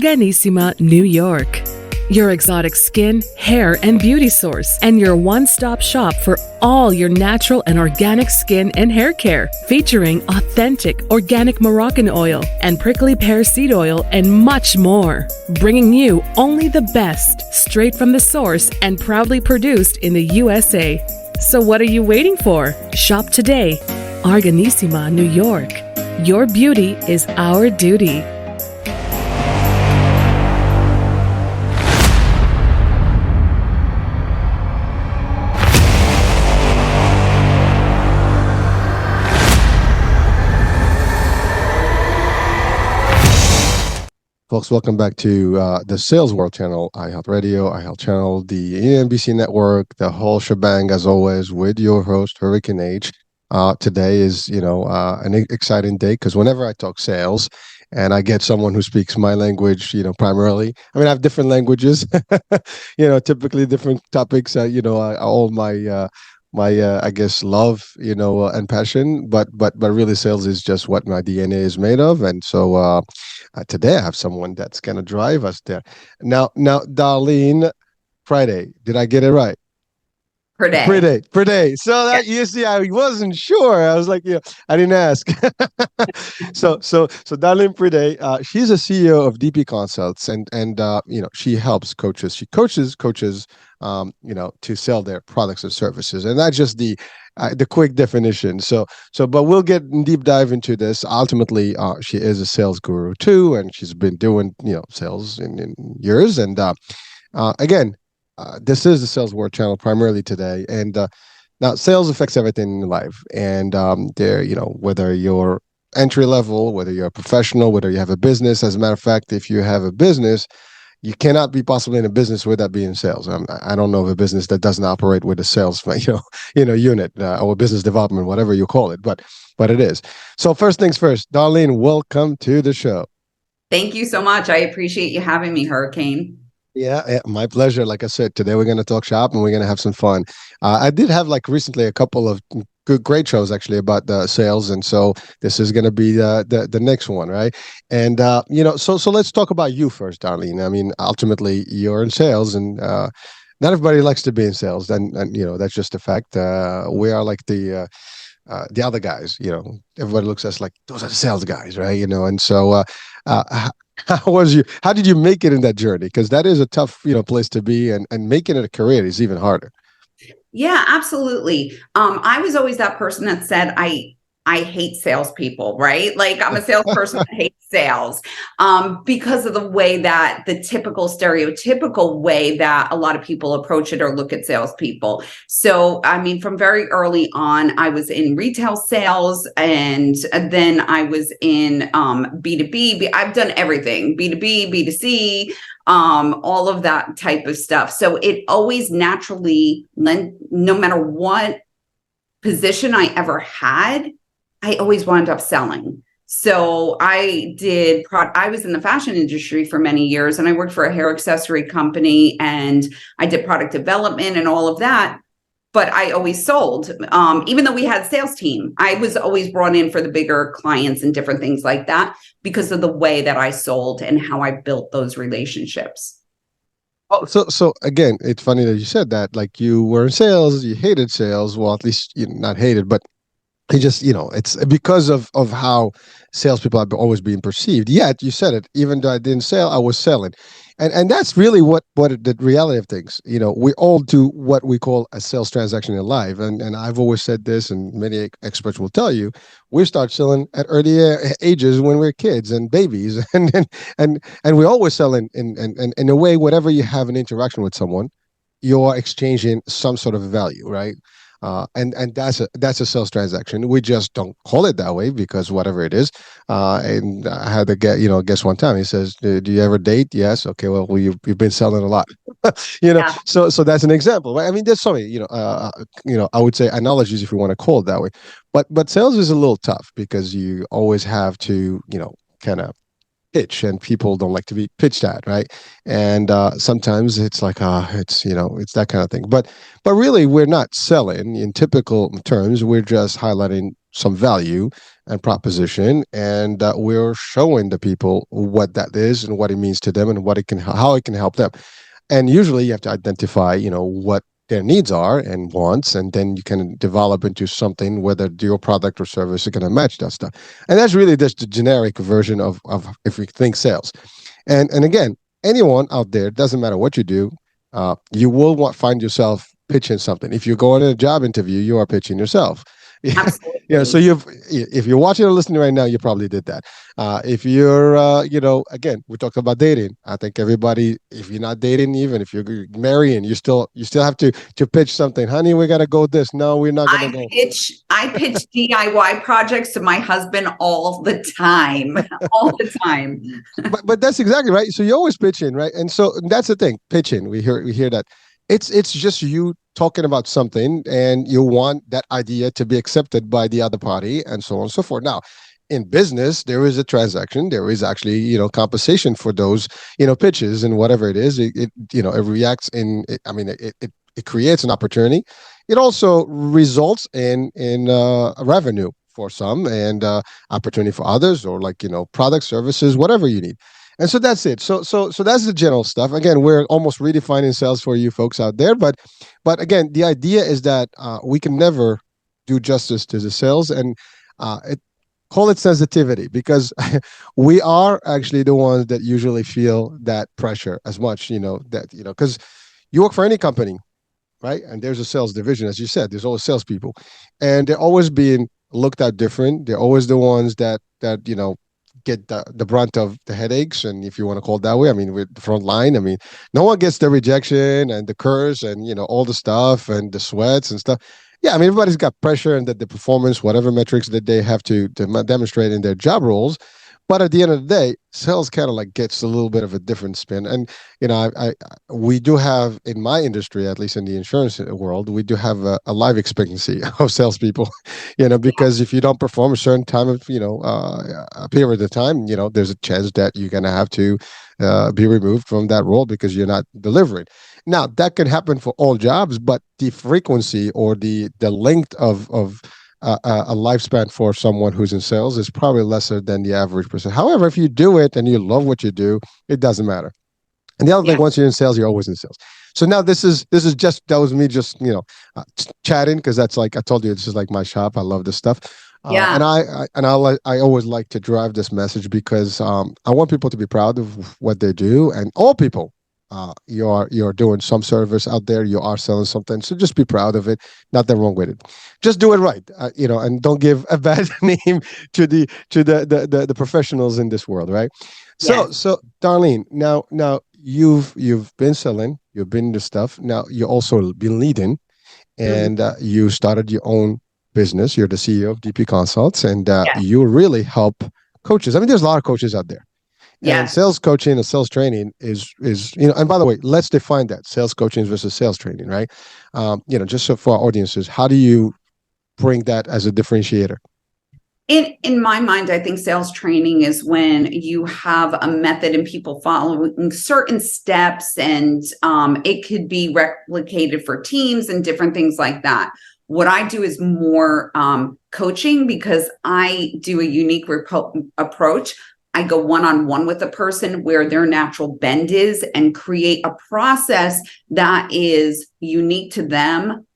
Organissima, New York. Your exotic skin, hair, and beauty source, and your one-stop shop for all your natural and organic skin and hair care, featuring authentic organic Moroccan oil and prickly pear seed oil and much more. Bringing you only the best, straight from the source and proudly produced in the USA. So what are you waiting for? Shop today. Organissima, New York. Your beauty is our duty. Folks, welcome back to the Sales World channel, iHealth Radio, channel, the NBC network, the whole shebang, as always, with your host, Hurricane H. Today is, an exciting day because whenever I talk sales and I get someone who speaks my language, primarily, I mean, I have different languages, typically different topics, all my I guess love and passion, but really sales is just what my DNA is made of. And so today I have someone that's going to drive us there. Now Darleen, Priday, did I get it right? Priday. So that, you see, I wasn't sure. I was like, I didn't ask. So Darleen Priday, she's a CEO of DP Consults, and she helps coaches. She coaches, to sell their products and services, and that's just the quick definition. But we'll get deep dive into this. Ultimately, she is a sales guru too, and she's been doing sales in years. And again. This is the Sales World channel primarily today, and now sales affects everything in life. And whether you're entry level, whether you're a professional, whether you have a business. As a matter of fact, if you have a business, you cannot be possibly in a business without being in sales. I don't know of a business that doesn't operate with a sales, unit or business development, whatever you call it. But it is. So first things first, Darleen, welcome to the show. Thank you so much. I appreciate you having me, Hurricane. Yeah, my pleasure. Like I said, today we're going to talk shop and we're going to have some fun. I did have recently a couple of great shows actually about the sales, and so this is going to be the next one, right? And so let's talk about you first, Darleen. I mean, ultimately you're in sales, and not everybody likes to be in sales, and that's just a fact. We are like the other guys. Everybody looks at us like those are the sales guys, right? And so. How did you make it in that journey? Because that is a tough, place to be, and making it a career is even harder. Yeah, absolutely. I was always that person that said, I hate salespeople, right? Like I'm a salesperson that hates sales because of the way that the typical stereotypical way that a lot of people approach it or look at salespeople. So, I mean, from very early on, I was in retail sales, and then I was in B2B. I've done everything, B2B, B2C, all of that type of stuff. So it always naturally, no matter what position I ever had, I always wound up selling. So I was in the fashion industry for many years, and I worked for a hair accessory company, and I did product development and all of that. But I always sold. Even though we had a sales team, I was always brought in for the bigger clients and different things like that because of the way that I sold and how I built those relationships. Oh, so again, it's funny that you said that. Like you were in sales, you hated sales. Well, at least not hated, but it just, it's because of how salespeople have always been perceived. Yet you said it, even though I didn't sell, I was selling. And that's really what the reality of things. We all do what we call a sales transaction in life. And I've always said this, and many experts will tell you, we start selling at early ages when we're kids and babies. And we always sell in a way, whatever you have an interaction with someone, you're exchanging some sort of value, right? And that's a sales transaction. We just don't call it that way because whatever it is. And I had a guest one time. He says, "Do you ever date?" Yes. Okay. Well, you've been selling a lot. Yeah. So that's an example, right? I mean, there's so many. I would say analogies if you want to call it that way. But sales is a little tough because you always have to kind of pitch, and people don't like to be pitched at, right? And sometimes it's like it's that kind of thing, but really we're not selling in typical terms. We're just highlighting some value and proposition, and we're showing the people what that is and what it means to them and how it can help them. And usually you have to identify, what their needs are and wants, and then you can develop into something whether your product or service is going to match that stuff. And that's really just the generic version of if we think sales. And again, anyone out there, doesn't matter what you do, you will find yourself pitching something. If you're going to a job interview, you are pitching yourself. Absolutely. So if you're watching or listening right now, you probably did that. If you're, again, we talked about dating. I think everybody, if you're not dating, even if you're marrying, you still have to pitch something. Honey, we gotta go this. No, we're not gonna go. I pitch DIY projects to my husband all the time, all the time. But that's exactly right. So you're always pitching, right? And so that's the thing, pitching. We hear that. It's just you talking about something, and you want that idea to be accepted by the other party, and so on and so forth. Now, in business, there is a transaction. There is actually, compensation for those, pitches and whatever it is. It reacts in. It creates an opportunity. It also results in revenue for some, and opportunity for others, or products, services, whatever you need. And so that's it. So that's the general stuff. Again, we're almost redefining sales for you folks out there. But again, the idea is that we can never do justice to the sales, and call it sensitivity, because we are actually the ones that usually feel that pressure as much. Because you work for any company, right? And there's a sales division, as you said. There's always salespeople, and they're always being looked at different. They're always the ones that get the brunt of the headaches, and if you want to call it that way, we're the front line. No one gets the rejection and the curse and all the stuff and the sweats and stuff. Yeah, everybody's got pressure, and the performance, whatever metrics that they have to demonstrate in their job roles. But at the end of the day, sales kind of gets a little bit of a different spin. And we do have, in my industry, at least in the insurance world, we do have a life expectancy of salespeople. Because if you don't perform a certain time of a period of time, there's a chance that you're going to have to be removed from that role because you're not delivering. Now, that can happen for all jobs, but the frequency or the length of a lifespan for someone who's in sales is probably lesser than the average person. However, if you do it and you love what you do, it doesn't matter. And the other thing, once you're in sales, you're always in sales. So now that was me just chatting, because that's I told you, this is my shop. I love this stuff. And I always like to drive this message, because I want people to be proud of what they do, and all people. You're doing some service out there. You are selling something, so just be proud of it. Nothing wrong with it. Just do it right, and don't give a bad name to the professionals in this world, right? So Darleen, now you've been selling, you've been the stuff. Now you also been leading, and you started your own business. You're the CEO of DP Consults, and you really help coaches. There's a lot of coaches out there. And sales coaching and sales training is and by the way, let's define that, sales coaching versus sales training, right? Just so for our audiences, how do you bring that as a differentiator? In my mind, I think sales training is when you have a method and people following certain steps, and it could be replicated for teams and different things like that. What I do is more coaching, because I do a unique approach. I go one-on-one with a person where their natural bend is, and create a process that is unique to them.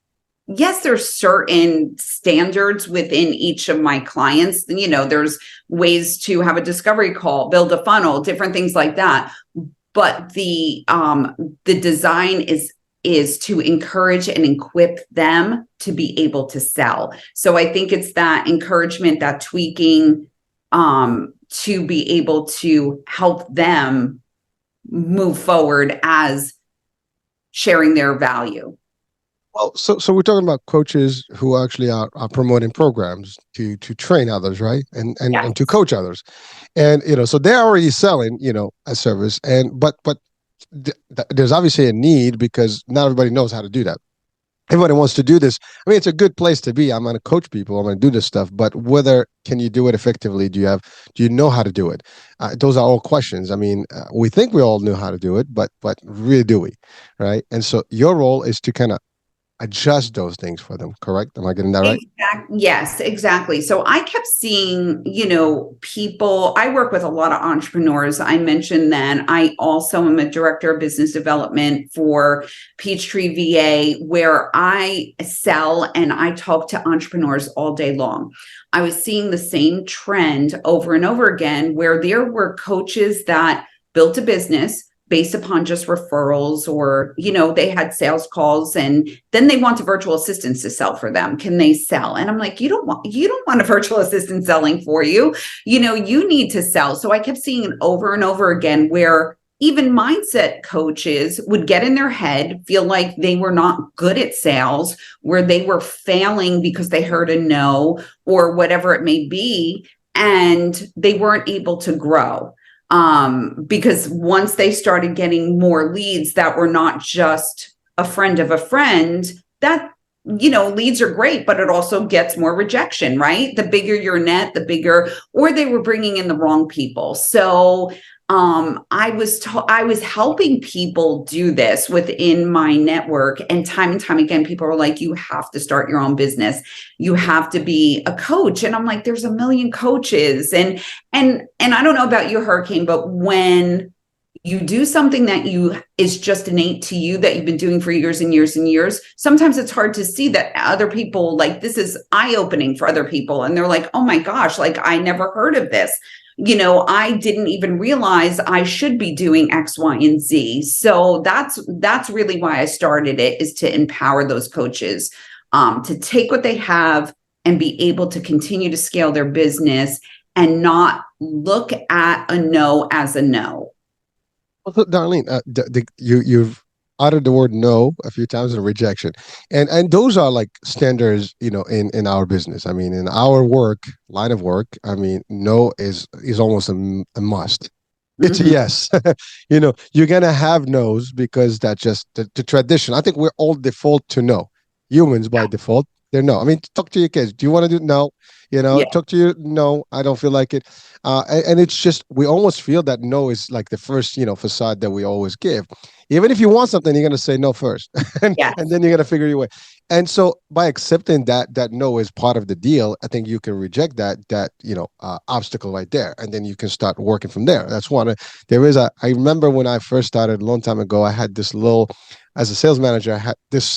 Yes, there's certain standards within each of my clients. There's ways to have a discovery call, build a funnel, different things like that. But the design is to encourage and equip them to be able to sell. So I think it's that encouragement, that tweaking, to be able to help them move forward as sharing their value. Well, so we're talking about coaches who actually are promoting programs to train others, right? And to coach others. And, so they're already selling, a service, but there's obviously a need, because not everybody knows how to do that. Everybody wants to do this. It's a good place to be. I'm going to coach people. I'm going to do this stuff. But whether can you do it effectively? Do you know how to do it? Those are all questions. We think we all know how to do it, but really do we, right? And so your role is to kind of adjust those things for them. Correct? Am I getting that right? Yes, exactly. So I kept seeing, people, I work with a lot of entrepreneurs. I mentioned that I also am a director of business development for Peachtree VA, where I sell and I talk to entrepreneurs all day long. I was seeing the same trend over and over again, where there were coaches that built a business based upon just referrals, or, they had sales calls, and then they want a virtual assistant to sell for them. Can they sell? And I'm like, you don't want a virtual assistant selling for you. You need to sell. So I kept seeing it over and over again, where even mindset coaches would get in their head, feel like they were not good at sales, where they were failing because they heard a no or whatever it may be, and they weren't able to grow. Because once they started getting more leads that were not just a friend of a friend, that, leads are great, but it also gets more rejection, right? The bigger your net, the bigger, or they were bringing in the wrong people. So I was helping people do this within my network, and time again, people were like, you have to start your own business. You have to be a coach. And I'm like, there's a million coaches. And I don't know about you, Hurricane, but when you do something that is just innate to you, that you've been doing for years and years and years, sometimes it's hard to see that other people, like, this is eye-opening for other people. And they're like, oh my gosh, like, I never heard of this. I didn't even realize I should be doing X, Y, and Z. So that's really why I started it, is to empower those coaches to take what they have and be able to continue to scale their business and not look at a no as a no. Well, Darlene, you've uttered the word no a few times, and rejection, and those are like standards, in our business. I mean, in our line of work, I mean, no is almost a must. It's a yes. You're gonna have no's, because that's just the tradition. I think we're all default to no. Humans by default, they're no. I mean, talk to your kids. Do you want to do no? Talk to you. No, I don't feel like it. And it's just, we almost feel that no is like the first, facade that we always give. Even if you want something, you're going to say no first, and then you're going to figure your way. And so by accepting that no is part of the deal, I think you can reject that obstacle right there, and then you can start working from there. That's one. I remember when I first started a long time ago, I had this little, as a sales manager, I had this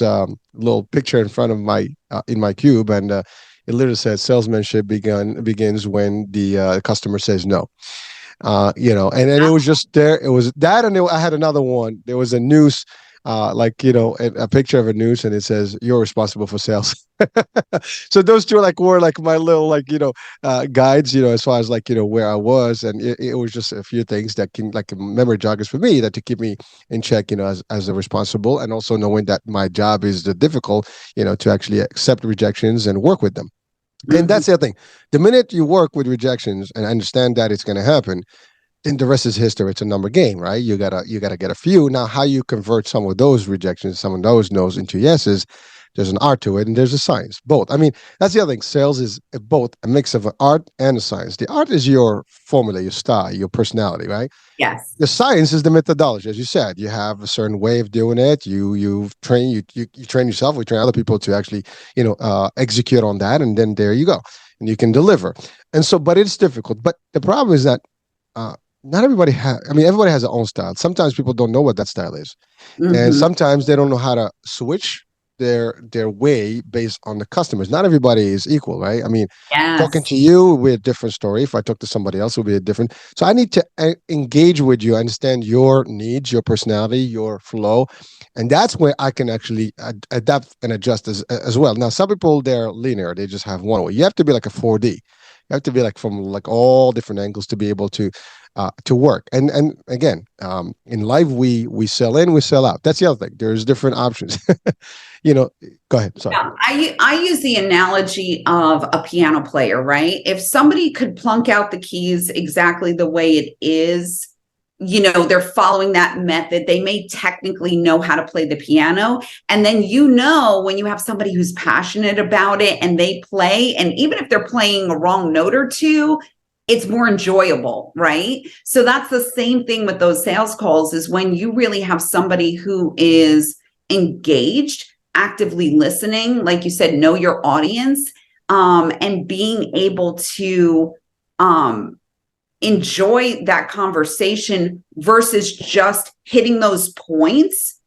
little picture in front of in my cube, and it literally said, salesmanship begins when the customer says no. And it was just there. It was that, and I had another one. There was a noose, a picture of a noose, and it says, "You're responsible for sales." So those two were like my little guides, as far as where I was, and it was just a few things that can, like, memory joggers for me, that to keep me in check, as a responsible, and also knowing that my job is the difficult, to actually accept rejections and work with them. And that's the other thing. The minute you work with rejections and understand that it's going to happen, then the rest is history. It's a number game, right? You gotta get a few. Now, how you convert some of those rejections, some of those no's into yeses, there's an art to it, and there's a science. Both. I mean, that's the other thing. Sales is both a mix of an art and a science. The art is your formula, your style, your personality, right? Yes. The science is the methodology, as you said. You have a certain way of doing it. You train yourself. We train other people to actually, execute on that, and then there you go, and you can deliver. And so, but it's difficult. But the problem is that not everybody everybody has their own style. Sometimes people don't know what that style is, and sometimes they don't know how to switch their way based on the customers. Not everybody is equal, right? I mean, talking to you will be a different story. If I talk to somebody else, it will be a different. So I need to engage with you, understand your needs, your personality, your flow, and that's where I can actually adapt and adjust as well. Now, some people, they're linear; they just have one way. You have to be like a 4D. You have to be like from like all different angles to be able to work. And again, in life, we sell in, we sell out. That's the other thing. There's different options. Go ahead. Sorry. Yeah, I use the analogy of a piano player, right? If somebody could plunk out the keys exactly the way it is, they're following that method, they may technically know how to play the piano. And then, when you have somebody who's passionate about it and they play, and even if they're playing a wrong note or two, it's more enjoyable, right? So that's the same thing with those sales calls, is when you really have somebody who is engaged actively listening, like you said, know your audience, and being able to enjoy that conversation versus just hitting those points,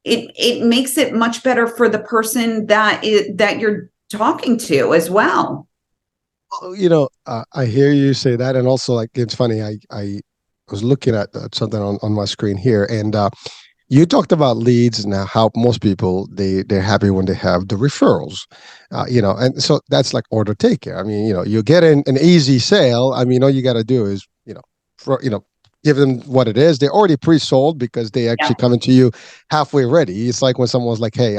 it makes it much better for the person that you're talking to as well. I hear you say that, and also like it's funny. I was looking at something on my screen here, and you talked about leads and how most people they're happy when they have the referrals, and so that's like order taker. I mean, you get an easy sale. I mean, all you got to do is give them what it is. They're already pre-sold because they actually coming to you halfway ready. It's like when someone's like, "Hey,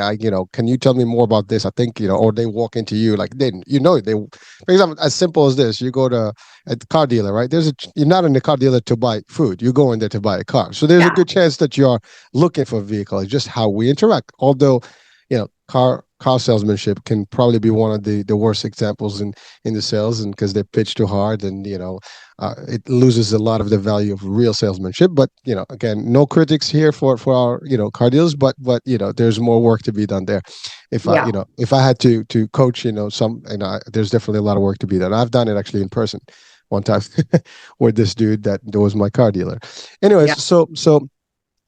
can you tell me more about this?" I think or they walk into you like they, for example, as simple as this: you go to a car dealer, right? You're not in the car dealer to buy food. You go in there to buy a car. So there's a good chance that you're looking for a vehicle. It's just how we interact. Although, car salesmanship can probably be one of the worst examples in the sales, and because they pitch too hard, and it loses a lot of the value of real salesmanship. But again, no critics here for our car deals, but there's more work to be done there. If I had to coach there's definitely a lot of work to be done. I've done it actually in person one time with this dude that was my car dealer. Anyways,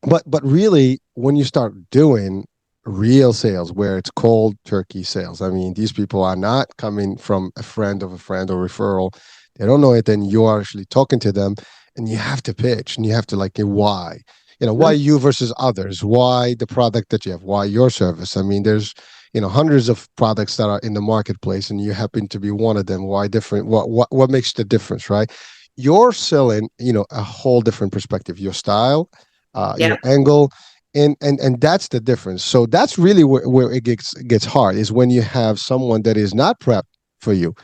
but really when you start doing real sales where it's cold turkey sales, I mean, these people are not coming from a friend of a friend or referral. They don't know it. Then you're actually talking to them, and you have to pitch, and you have to why, why you versus others, why the product that you have, why your service. I mean, there's hundreds of products that are in the marketplace, and you happen to be one of them. Why different? What makes the difference, right? You're selling, a whole different perspective, your style, your angle. And that's the difference. So that's really where it gets hard, is when you have someone that is not prepped for you,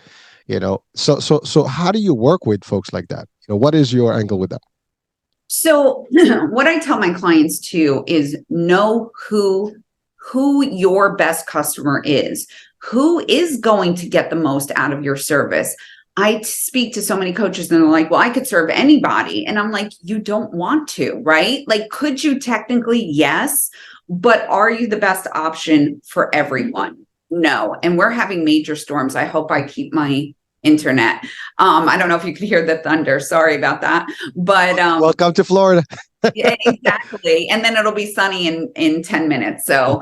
So how do you work with folks like that? What is your angle with that? So what I tell my clients too is know who your best customer is, who is going to get the most out of your service. I speak to so many coaches and they're like, well, I could serve anybody. And I'm like, you don't want to, right? Like, could you technically? Yes. But are you the best option for everyone? No. And we're having major storms. I hope I keep my internet. I don't know if you could hear the thunder. Sorry about that. But welcome to Florida. Yeah, exactly. And then it'll be sunny in 10 minutes. So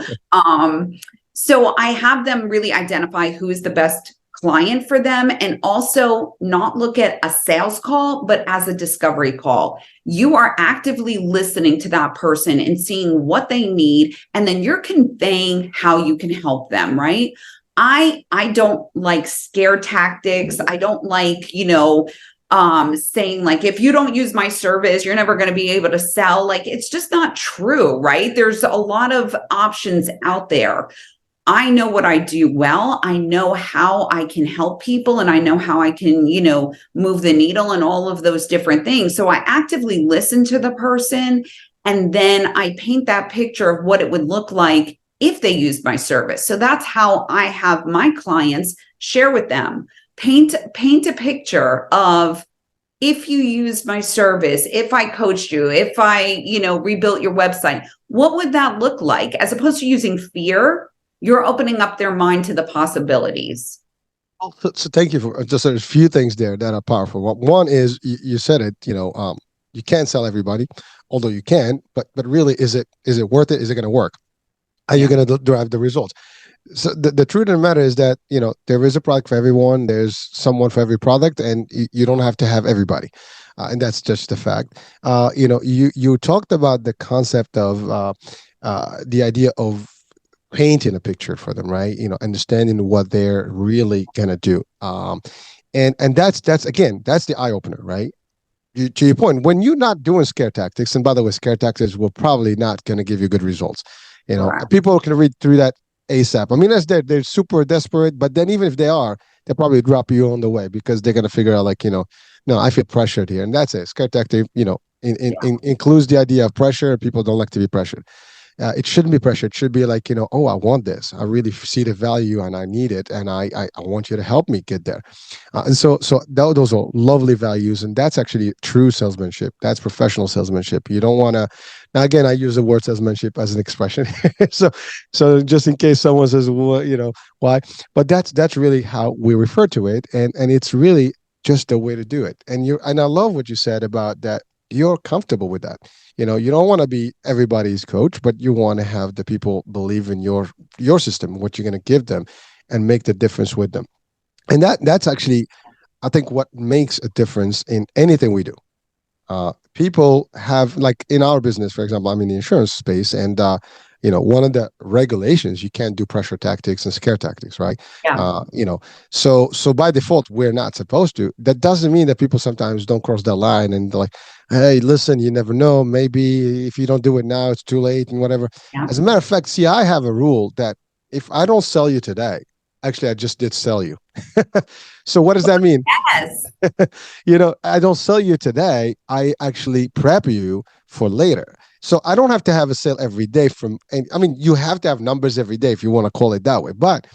so I have them really identify who is the best client for them, and also not look at a sales call, but as a discovery call. You are actively listening to that person and seeing what they need, and then you're conveying how you can help them, right? I don't like scare tactics. I don't like, saying like, if you don't use my service, you're never going to be able to sell. Like, it's just not true, right? There's a lot of options out there. I know what I do well. I know how I can help people, and I know how I can, move the needle and all of those different things. So I actively listen to the person, and then I paint that picture of what it would look like if they used my service. So that's how I have my clients share with them. Paint a picture of, if you used my service, if I coached you, if I, rebuilt your website, what would that look like? As opposed to using fear, you're opening up their mind to the possibilities. So thank you for just a few things there that are powerful. One is you said it, you can't sell everybody, although you can, but really, is it worth it? Is it going to work? Are you going to drive the results? So the truth of the matter is that, there is a product for everyone. There's someone for every product, and you don't have to have everybody. And that's just the fact. You talked about the concept of the idea of painting a picture for them, right? Understanding what they're really gonna do. And that's the eye opener, right? To your point, when you're not doing scare tactics, and by the way, scare tactics will probably not gonna give you good results. Wow. People can read through that ASAP. I mean, they're super desperate, but then even if they are, they'll probably drop you on the way because they're gonna figure out no, I feel pressured here, and that's it. Scare tactic, includes the idea of pressure. People don't like to be pressured. It shouldn't be pressure. It should be like, oh, I want this. I really see the value and I need it. And I want you to help me get there. And those are lovely values. And that's actually true salesmanship. That's professional salesmanship. You don't want to, now again, I use the word salesmanship as an expression. so just in case someone says, well, why? But that's really how we refer to it. And it's really just the way to do it. And I love what you said about that. You're comfortable with that. You don't want to be everybody's coach, but you want to have the people believe in your system, what you're going to give them, and make the difference with them. And that's actually, I think, what makes a difference in anything we do. People have, like in our business, for example, I'm in the insurance space, and one of the regulations, you can't do pressure tactics and scare tactics, right? Yeah. So by default, we're not supposed to. That doesn't mean that people sometimes don't cross that line and they're like, hey, listen, you never know. Maybe if you don't do it now, it's too late and whatever. Yeah. As a matter of fact, see, I have a rule that if I don't sell you today, actually, I just did sell you. So what does that mean? Yes. I don't sell you today. I actually prep you for later. So I don't have to have a sale every day you have to have numbers every day if you want to call it that way. But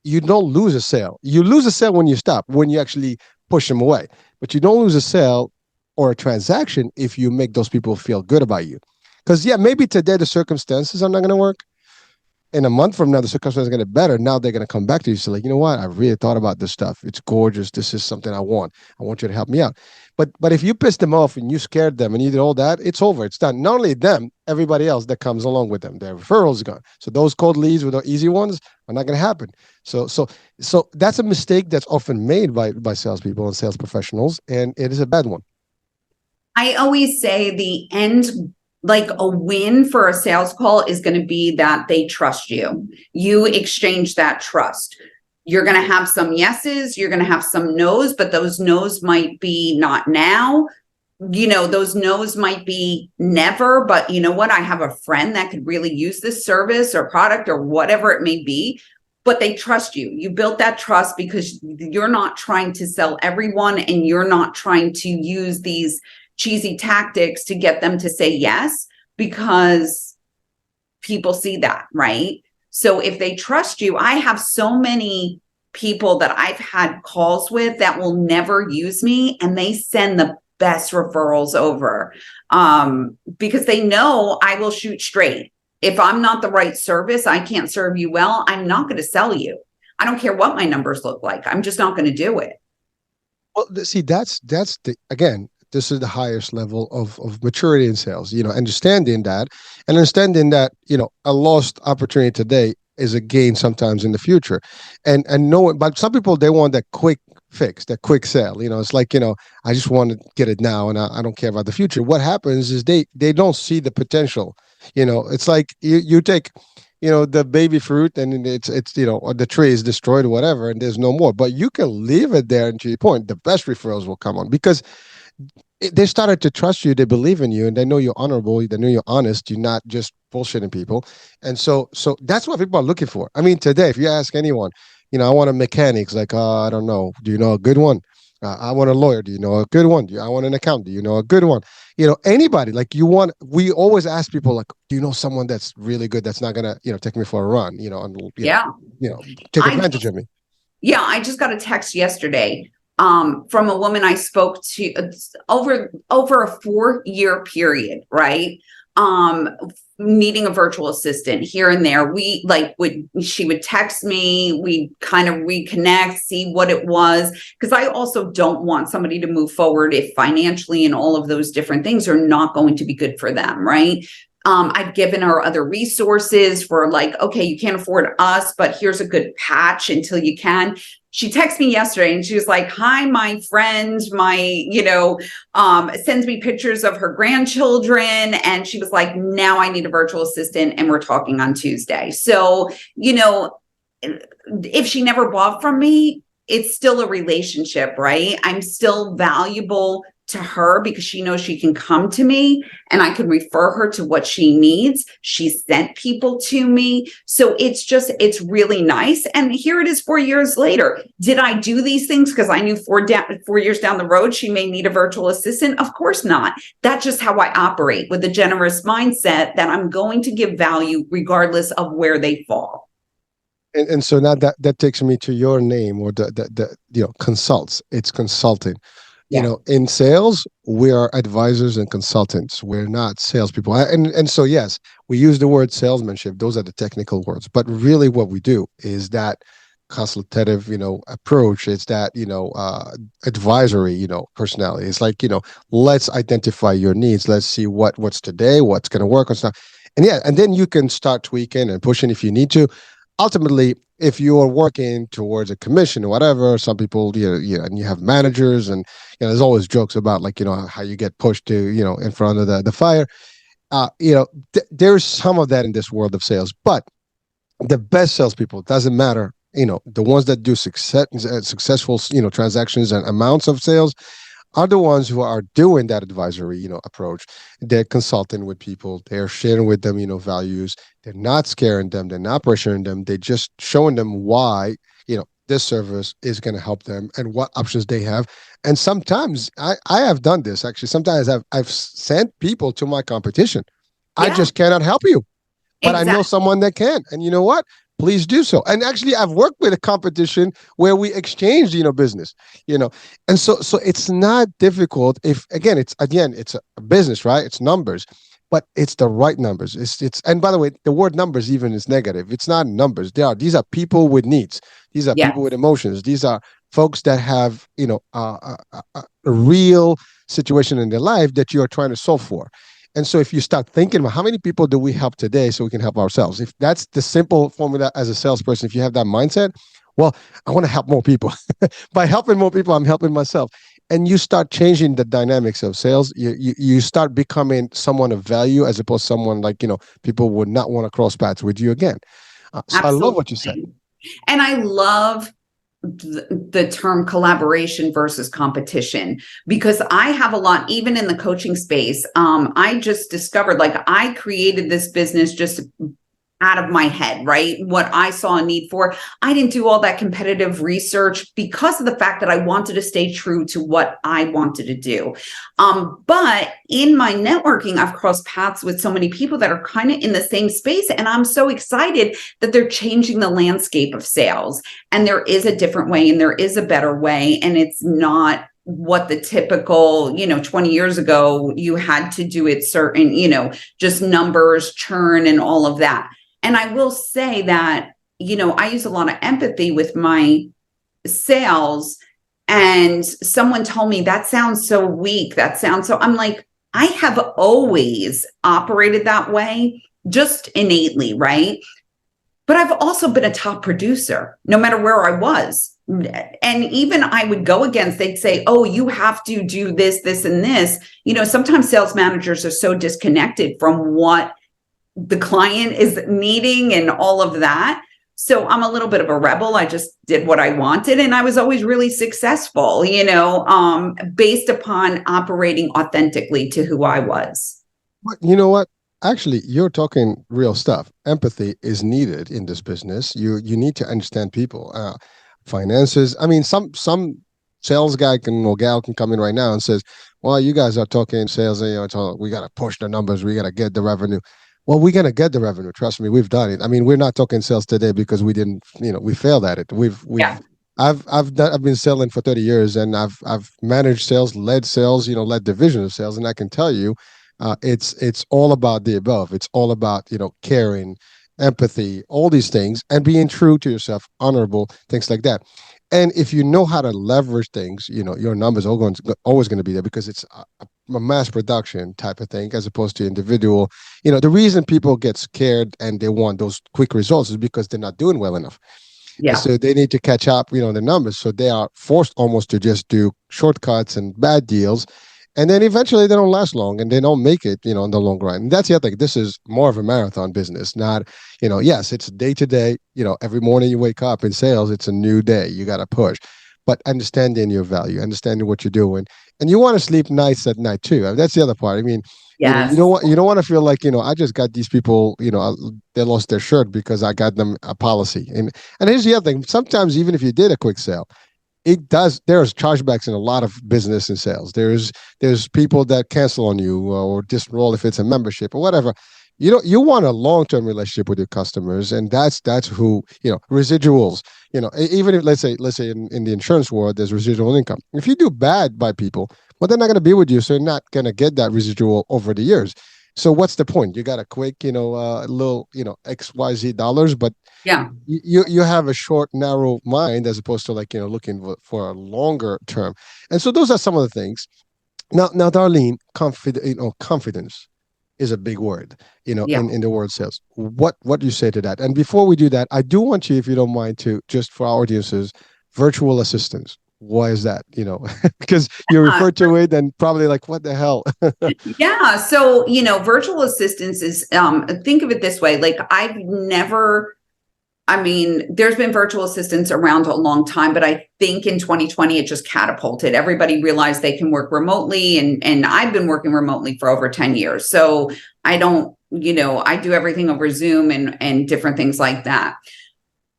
you don't lose a sale. You lose a sale when you stop, when you actually push them away. But you don't lose a sale or a transaction if you make those people feel good about you. Because maybe today the circumstances are not going to work. In a month from now, the circumstances are going to be better. Now they're going to come back to you. So like, you know what? I really thought about this stuff. It's gorgeous. This is something I want. I want you to help me out. But if you pissed them off and you scared them and you did all that, it's over. It's done. Not only them, everybody else that comes along with them. Their referrals are gone. So those cold leads with the easy ones are not going to happen. So that's a mistake that's often made by salespeople and sales professionals, and it is a bad one. I always say the end, like a win for a sales call, is going to be that they trust you. You exchange that trust. You're going to have some yeses, you're going to have some no's, but those no's might be not now. Those no's might be never, but you know what? I have a friend that could really use this service or product or whatever it may be, but they trust you. You built that trust because you're not trying to sell everyone, and you're not trying to use these cheesy tactics to get them to say yes, because people see that, right? So if they trust you, I have so many people that I've had calls with that will never use me, and they send the best referrals over because they know I will shoot straight. If I'm not the right service, I can't serve you well, I'm not going to sell you. I don't care what my numbers look like. I'm just not going to do it. Well, see, that's again, this is the highest level of maturity in sales, understanding that a lost opportunity today is a gain sometimes in the future. And knowing, but some people, they want that quick fix, that quick sale. It's like, I just want to get it now and I don't care about the future. What happens is they don't see the potential. It's like you take, the baby fruit and it's the tree is destroyed or whatever, and there's no more. But you can leave it there, and to your point, the best referrals will come on because they started to trust you, they believe in you, and they know you're honorable, they know you're honest, you're not just bullshitting people. And so that's what people are looking for. I mean, today, if you ask anyone, I want a mechanic, it's like, I don't know, do you know a good one? I want a lawyer, do you know a good one? I want an accountant, do you know a good one? Anybody, like we always ask people, like, do you know someone that's really good, that's not gonna, take me for a run, take advantage of me. Yeah, I just got a text yesterday from a woman I spoke to over a 4-year period, right? Needing a virtual assistant here and there. She would text me, we'd kind of reconnect, see what it was. Because I also don't want somebody to move forward if financially and all of those different things are not going to be good for them, right? I've given her other resources for like, okay, you can't afford us, but here's a good patch until you can. She texted me yesterday and she was like, hi, my friend, sends me pictures of her grandchildren. And she was like, now I need a virtual assistant and we're talking on Tuesday. So, if she never bought from me, it's still a relationship, right? I'm still valuable to her because she knows she can come to me and I can refer her to what she needs. She sent people to me. So it's really nice. And here it is 4 years later. Did I do these things because I knew 4 years down the road she may need a virtual assistant? Of course not. That's just how I operate, with a generous mindset that I'm going to give value regardless of where they fall. And so now that takes me to your name, or the consults. It's consulting. Yeah. In sales, we are advisors and consultants. We're not salespeople. And so, yes, we use the word salesmanship. Those are the technical words. But really what we do is that consultative, approach. It's that, advisory, personality. It's like, let's identify your needs. Let's see what's today, what's going to work, what's not. And then you can start tweaking and pushing if you need to. Ultimately, if you are working towards a commission or whatever, some people, and you have managers, and there's always jokes about how you get pushed to, in front of the fire. There's some of that in this world of sales, but the best salespeople, doesn't matter, the ones that do successful, transactions and amounts of sales, are the ones who are doing that advisory, approach. They're consulting with people. They're sharing with them, values. They're not scaring them. They're not pressuring them. They're just showing them why, this service is going to help them and what options they have. And sometimes I have done this, actually. Sometimes I've sent people to my competition. Yeah. I just cannot help you, but exactly. I know someone that can. And you know what? Please do so. And actually, I've worked with a competition where we exchanged, business, and so it's not difficult. If it's a business, right? It's numbers, but it's the right numbers. It's and by the way, the word numbers even is negative. It's not numbers. These are people with needs. These are people with emotions. These are folks that have, a real situation in their life that you are trying to solve for. And so if you start thinking about how many people do we help today so we can help ourselves, if that's the simple formula as a salesperson, if you have that mindset, well, I want to help more people. By helping more people, I'm helping myself. And you start changing the dynamics of sales. You start becoming someone of value, as opposed to someone people would not want to cross paths with you again. So I love what you said. And I love the term collaboration versus competition, because I have a lot, even in the coaching space. I just discovered, I created this business just out of my head, right? What I saw a need for. I didn't do all that competitive research because of the fact that I wanted to stay true to what I wanted to do. But in my networking, I've crossed paths with so many people that are kind of in the same space. And I'm so excited that they're changing the landscape of sales. And there is a different way, and there is a better way. And it's not what the typical, 20 years ago, you had to do it certain, just numbers, churn, and all of that. And I will say that, I use a lot of empathy with my sales, and someone told me that sounds so weak. I'm like, I have always operated that way, just innately, right? But I've also been a top producer, no matter where I was. And even I would go against, they'd say, oh, you have to do this, this, and this. Sometimes sales managers are so disconnected from what the client is needing and all of that. So I'm a little bit of a rebel. I just did what I wanted, and I was always really successful, based upon operating authentically to who I was. But you know what? Actually, you're talking real stuff. Empathy is needed in this business. You need to understand people, finances. I mean, some sales guy or gal can come in right now and says, well, you guys are talking sales, we got to push the numbers. We got to get the revenue. Well, we're going to get the revenue. Trust me, we've done it. I mean, we're not talking sales today because we didn't, we failed at it. I've been selling for 30 years, and I've managed sales, led division of sales. And I can tell you, it's all about the above. It's all about, caring, empathy, all these things, and being true to yourself, honorable, things like that. And if you know how to leverage things, your numbers are always going to be there, because it's a mass production type of thing as opposed to individual. The reason people get scared and they want those quick results is because they're not doing well enough. Yeah. So they need to catch up, the numbers. So they are forced almost to just do shortcuts and bad deals. And then eventually they don't last long, and they don't make it, in the long run. And that's the other thing. This is more of a marathon business, not, yes, it's day to day. Every morning you wake up in sales, it's a new day. You got to push. But understanding your value, understanding what you're doing, and you want to sleep nights at night too. That's the other part. I mean, Yes. you don't want to feel like, I just got these people, they lost their shirt because I got them a policy. And here's the other thing. Sometimes even if you did a quick sale, there's chargebacks in a lot of business and sales. There's people that cancel on you or disenroll if it's a membership or whatever. You want a long-term relationship with your customers, and that's who, residuals. Even if let's say in the insurance world there's residual income. If you do bad by people, well, they're not going to be with you, so you're not going to get that residual over the years. So what's the point? You got a quick, little, XYZ dollars, but Yeah. you have a short, narrow mind as opposed to like, looking for a longer term. And so those are some of the things. Now, Darleen, confidence is a big word, Yeah. in the world sales. What do you say to that? And before we do that, I do want you, if you don't mind, to just for our audiences, virtual assistants. Why is that? Because you refer to it and probably like, what the hell? Yeah. So, virtual assistants is, think of it this way. Like there's been virtual assistants around a long time, but I think in 2020, it just catapulted. Everybody realized they can work remotely. And I've been working remotely for over 10 years. So I don't, I do everything over Zoom and different things like that.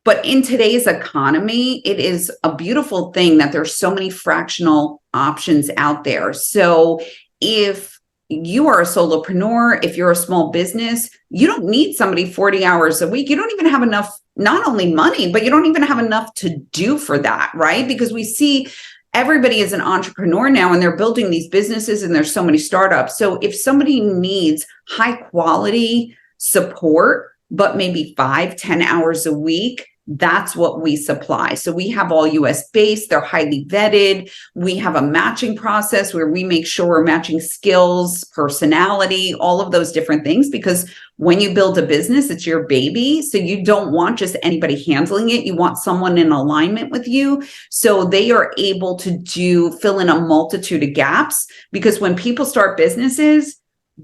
But in today's economy, it is a beautiful thing that there's so many fractional options out there. So if you are a solopreneur, if you're a small business, you don't need somebody 40 hours a week. You don't even have enough, not only money, but you don't even have enough to do for that, right? Because we see everybody is an entrepreneur now and they're building these businesses and there's so many startups. So if somebody needs high quality support, but maybe 5-10 hours a week, that's what we supply. So we have all US based, they're highly vetted. We have a matching process where we make sure we're matching skills, personality, all of those different things, because when you build a business, it's your baby. So you don't want just anybody handling it. You want someone in alignment with you. So they are able to fill in a multitude of gaps, because when people start businesses,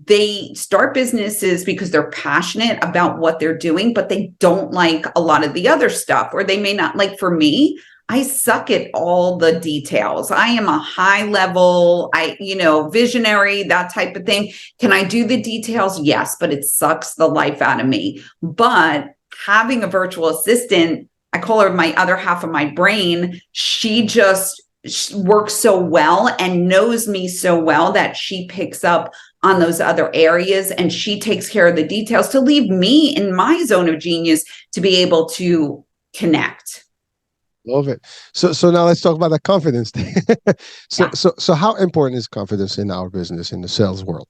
they start businesses because they're passionate about what they're doing, but they don't like a lot of the other stuff, or they may not like. For me, I suck at all the details. I am a high level, visionary, that type of thing. Can I do the details? Yes, but it sucks the life out of me. But having a virtual assistant, I call her my other half of my brain. She works so well and knows me so well that she picks up on those other areas and she takes care of the details to leave me in my zone of genius to be able to connect. Love it. So now let's talk about the confidence thing. So how important is confidence in our business, in the sales world?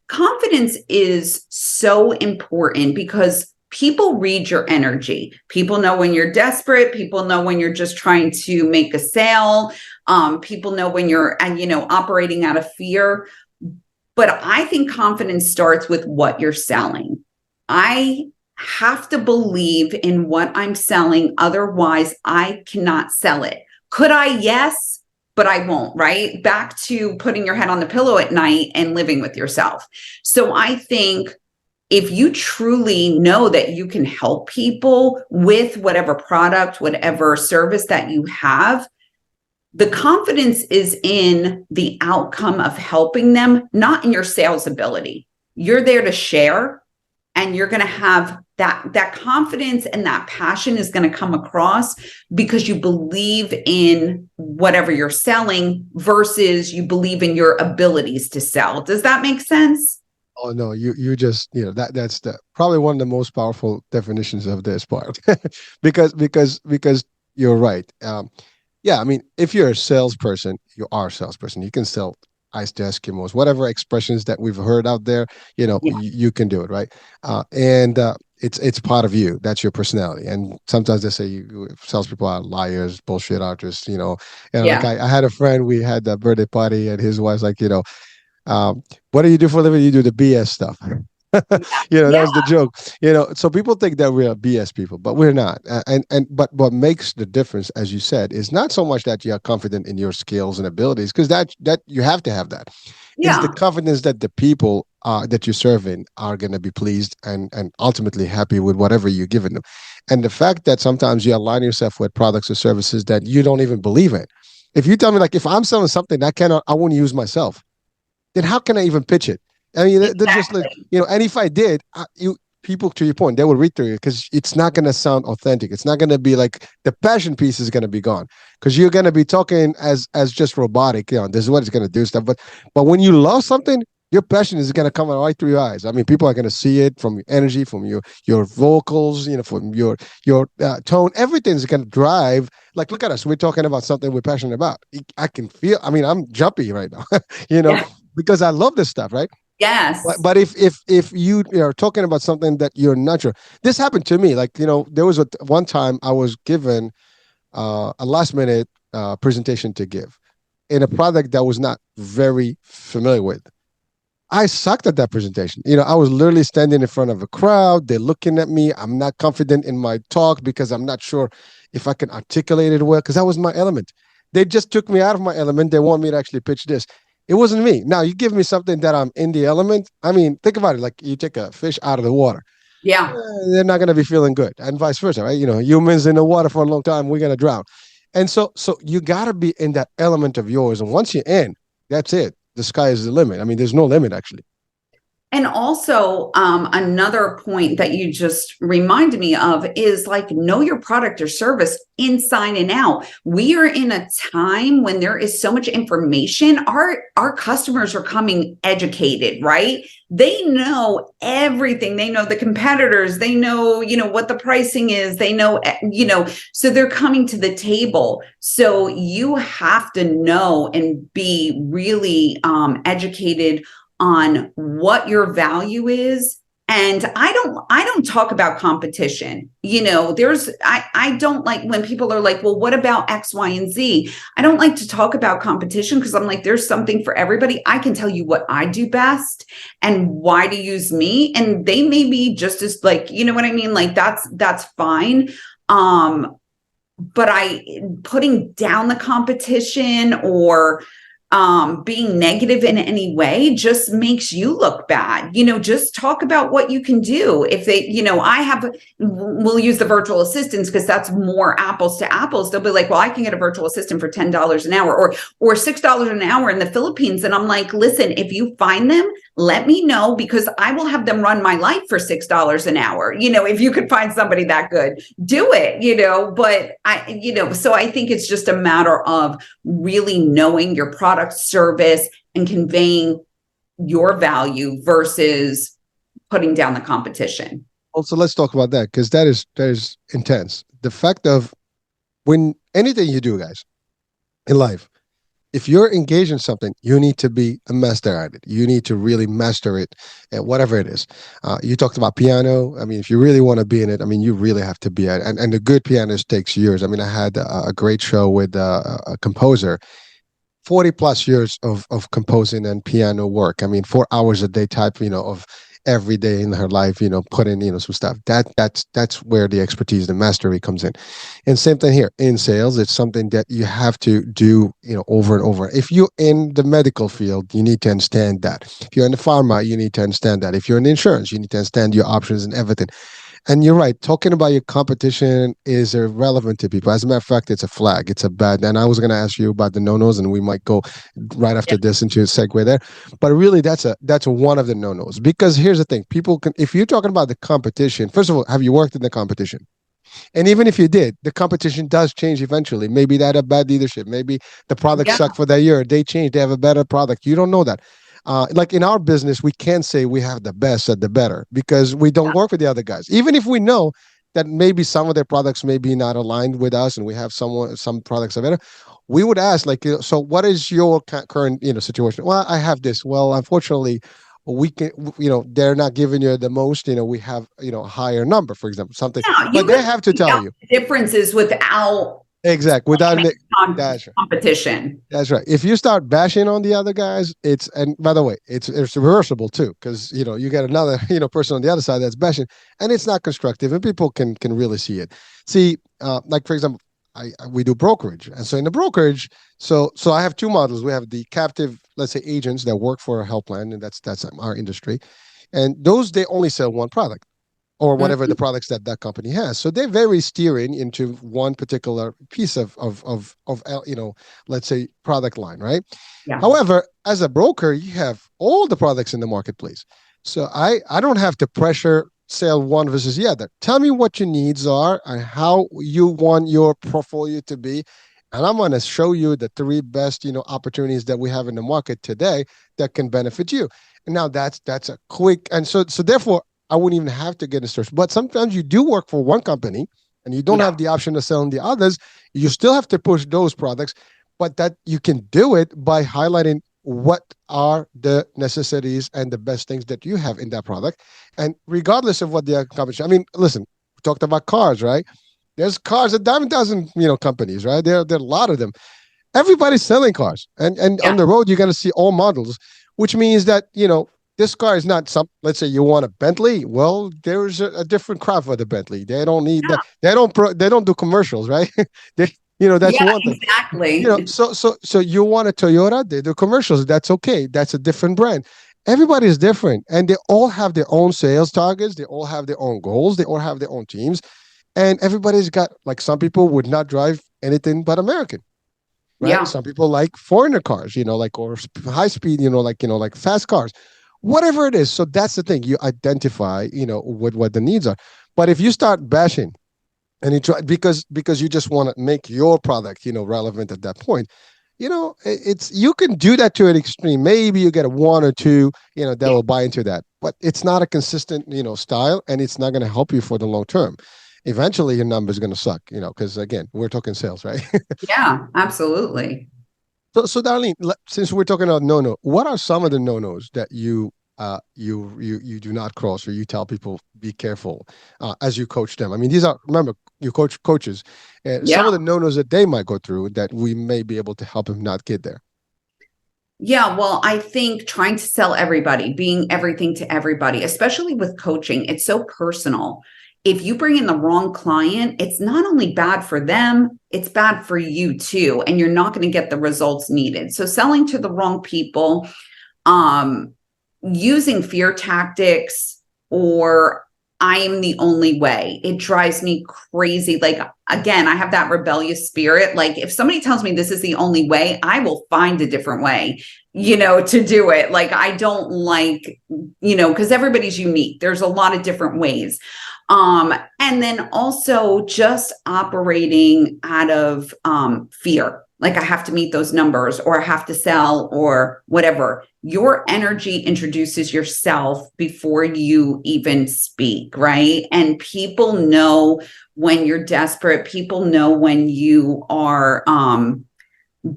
Confidence is so important because people read your energy. People know when you're desperate. People know when you're just trying to make a sale. People know when you're, operating out of fear. But I think confidence starts with what you're selling. I have to believe in what I'm selling. Otherwise, I cannot sell it. Could I? Yes, but I won't, right? Back to putting your head on the pillow at night and living with yourself. So I think if you truly know that you can help people with whatever product, whatever service that you have, the confidence is in the outcome of helping them, not in your sales ability. You're there to share, and you're going to have that confidence, and that passion is going to come across because you believe in whatever you're selling versus you believe in your abilities to sell. Does that make sense? Oh no, you just, that's probably one of the most powerful definitions of this part. because you're right. Yeah, I mean, if you're a salesperson, you are a salesperson. You can sell ice to Eskimos, whatever expressions that we've heard out there, you can do it, right? And it's part of you. That's your personality. And sometimes they say salespeople are liars, bullshit artists, Like I had a friend, we had a birthday party, and his wife's like, what do you do for a living? You do the BS stuff. That was the joke. So people think that we're BS people, but we're not. But what makes the difference, as you said, is not so much that you are confident in your skills and abilities, because that you have to have that. Yeah. It's the confidence that the people that you're serving are going to be pleased and ultimately happy with whatever you're giving them. And the fact that sometimes you align yourself with products or services that you don't even believe in. If you tell me like if I'm selling something that I won't use myself, then how can I even pitch it? I mean, they're just like, Exactly. and if I did, people, to your point, they will read through it because it's not going to sound authentic. It's not going to be like the passion piece is going to be gone because you're going to be talking as just robotic. This is what it's going to do stuff. But when you love something, your passion is going to come out right through your eyes. I mean, people are going to see it from your energy, from your vocals, from your tone. Everything's going to drive. Like, look at us. We're talking about something we're passionate about. I can feel. I mean, I'm jumpy right now. Yeah. Because I love this stuff, right? Yes. But if you are talking about something that you're not sure, this happened to me. Like there was one time I was given a last minute presentation to give in a product that I was not very familiar with. I sucked at that presentation. I was literally standing in front of a crowd. They're looking at me. I'm not confident in my talk because I'm not sure if I can articulate it well because that was my element. They just took me out of my element. They want me to actually pitch this. It wasn't me. Now you give me something that I'm in the element. I mean, think about it. Like you take a fish out of the water. Yeah. They're not going to be feeling good, and vice versa, right? Humans in the water for a long time, we're going to drown. And so you got to be in that element of yours. And once you're in, that's it. The sky is the limit. I mean, there's no limit actually. And also, another point that you just reminded me of is like know your product or service inside and out. We are in a time when there is so much information. Our customers are coming educated, right? They know everything. They know the competitors. They know, what the pricing is. They know, so they're coming to the table. So you have to know and be really educated on what your value is. And I don't talk about competition. I don't like when people are like, well, what about X, Y, and Z? I don't like to talk about competition because I'm like, there's something for everybody. I can tell you what I do best and why to use me. And they may be just as like, you know what I mean? Like that's fine. But putting down the competition or being negative in any way just makes you look bad. Just talk about what you can do. If they, we'll use the virtual assistants because that's more apples to apples. They'll be like, well, I can get a virtual assistant for $10 an hour or $6 an hour in the Philippines. And I'm like, listen, if you find them, let me know because I will have them run my life for $6 an hour. If you could find somebody that good, do it, but so I think it's just a matter of really knowing your product, service, and conveying your value versus putting down the competition. Also, let's talk about that because that is intense. The fact of when anything you do, guys, in life, if you're engaged in something, you need to be a master at it. You need to really master it at whatever it is. You talked about piano. I mean, if you really want to be in it, I mean, you really have to be at it. And the good pianist takes years. I mean, I had a great show with a composer 40 plus years of composing and piano work. I mean, 4 hours a day type, of every day in her life, put in, some stuff. That's where the expertise, the mastery comes in. And same thing here in sales. It's something that you have to do, over and over. If you're in the medical field, you need to understand that. If you're in the pharma, you need to understand that. If you're in insurance, you need to understand your options and everything. And you're right. Talking about your competition is irrelevant to people. As a matter of fact, it's a flag. It's a bad. And I was going to ask you about the no-nos, and we might go right after this into a segue there. But really, that's one of the no-nos. Because here's the thing: people can. If you're talking about the competition, first of all, have you worked in the competition? And even if you did, the competition does change eventually. Maybe they had a bad leadership. Maybe the product sucked for that year. They changed. They have a better product. You don't know that. Like in our business, we can't say we have the best at the better because we don't work with the other guys. Even if we know that maybe some of their products may be not aligned with us and we have some products are better, we would ask like, so what is your current, situation? Well, I have this. Well, unfortunately, we can, they're not giving you the most, we have, a higher number, for example, something, but they have to tell you. Differences without Exactly. Without competition. That's right. If you start bashing on the other guys, and by the way, it's reversible too, because you get another person on the other side that's bashing, and it's not constructive, and people can really see it. See, like for example, we do brokerage, and so in the brokerage, so I have two models. We have the captive, let's say, agents that work for a health plan, and that's our industry, and those they only sell one product. or whatever the products that that company has. So they're very steering into one particular piece of let's say product line, right? Yeah. However, as a broker, you have all the products in the marketplace. So I don't have to pressure sell one versus the other. Tell me what your needs are and how you want your portfolio to be. And I'm going to show you the three best, opportunities that we have in the market today that can benefit you. And now that's a quick, and so therefore I wouldn't even have to get a search. But sometimes you do work for one company and you don't have the option of selling the others. You still have to push those products, but that you can do it by highlighting what are the necessities and the best things that you have in that product. And regardless of what the company, I mean, listen, we talked about cars, right? There's cars, a dime a dozen, companies, right? There are a lot of them. Everybody's selling cars. And on the road, you're going to see all models, which means that, this car is not let's say you want a Bentley. Well, there's a different crowd for the Bentley. They don't need that. They don't do commercials, right? That's one thing. Exactly. So you want a Toyota, they do commercials. That's okay. That's a different brand. Everybody is different, and they all have their own sales targets. They all have their own goals. They all have their own teams, and everybody's got, like, some people would not drive anything but American, right? Yeah. Some people like foreigner cars, or high speed, like fast cars, whatever it is. So that's the thing. You identify, what the needs are. But if you start bashing, and you try because you just want to make your product, relevant at that point, it's, you can do that to an extreme. Maybe you get a one or two, that will buy into that, but it's not a consistent, style, and it's not going to help you for the long term. Eventually, your number's going to suck, because again, we're talking sales, right? Yeah, absolutely. So Darleen, since we're talking about no, what are some of the no-nos that you do not cross, or you tell people be careful as you coach them? I mean, remember, you coach coaches, and some of the no-nos that they might go through that we may be able to help them not get there. Yeah, well, I think trying to sell everybody, being everything to everybody, especially with coaching, it's so personal. If you bring in the wrong client, it's not only bad for them, it's bad for you too, and you're not going to get the results needed. So selling to the wrong people, using fear tactics, or I am the only way, it drives me crazy. Like, again, I have that rebellious spirit. Like, if somebody tells me this is the only way, I will find a different way, to do it. Like, I don't like, because everybody's unique. There's a lot of different ways. And then also just operating out of fear. Like, I have to meet those numbers, or I have to sell, or whatever. Your energy introduces yourself before you even speak, right? And people know when you're desperate. People know when you are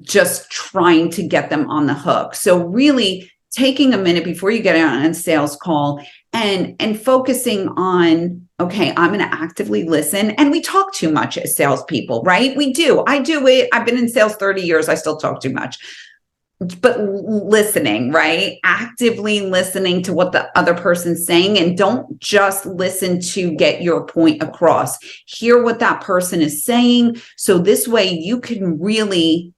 just trying to get them on the hook. So really taking a minute before you get on a sales call and focusing on, okay, I'm going to actively listen. And we talk too much as salespeople, right? We do. I do it. I've been in sales 30 years. I still talk too much. But listening, right? Actively listening to what the other person's saying, and don't just listen to get your point across. Hear what that person is saying. So this way you can really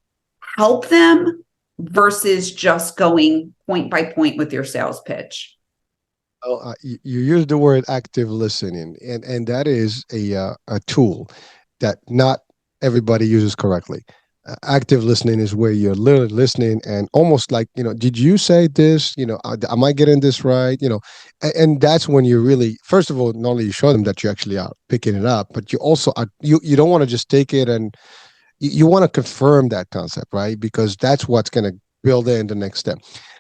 help them versus just going point by point with your sales pitch. Well, you use the word active listening, and that is a tool that not everybody uses correctly. Active listening is where you're literally listening and almost like, did you say this? Am I getting this right? And that's when you really, first of all, not only you show them that you actually are picking it up, but you also are, you don't want to just take it, and you want to confirm that concept, right? Because that's what's going to build in the next step.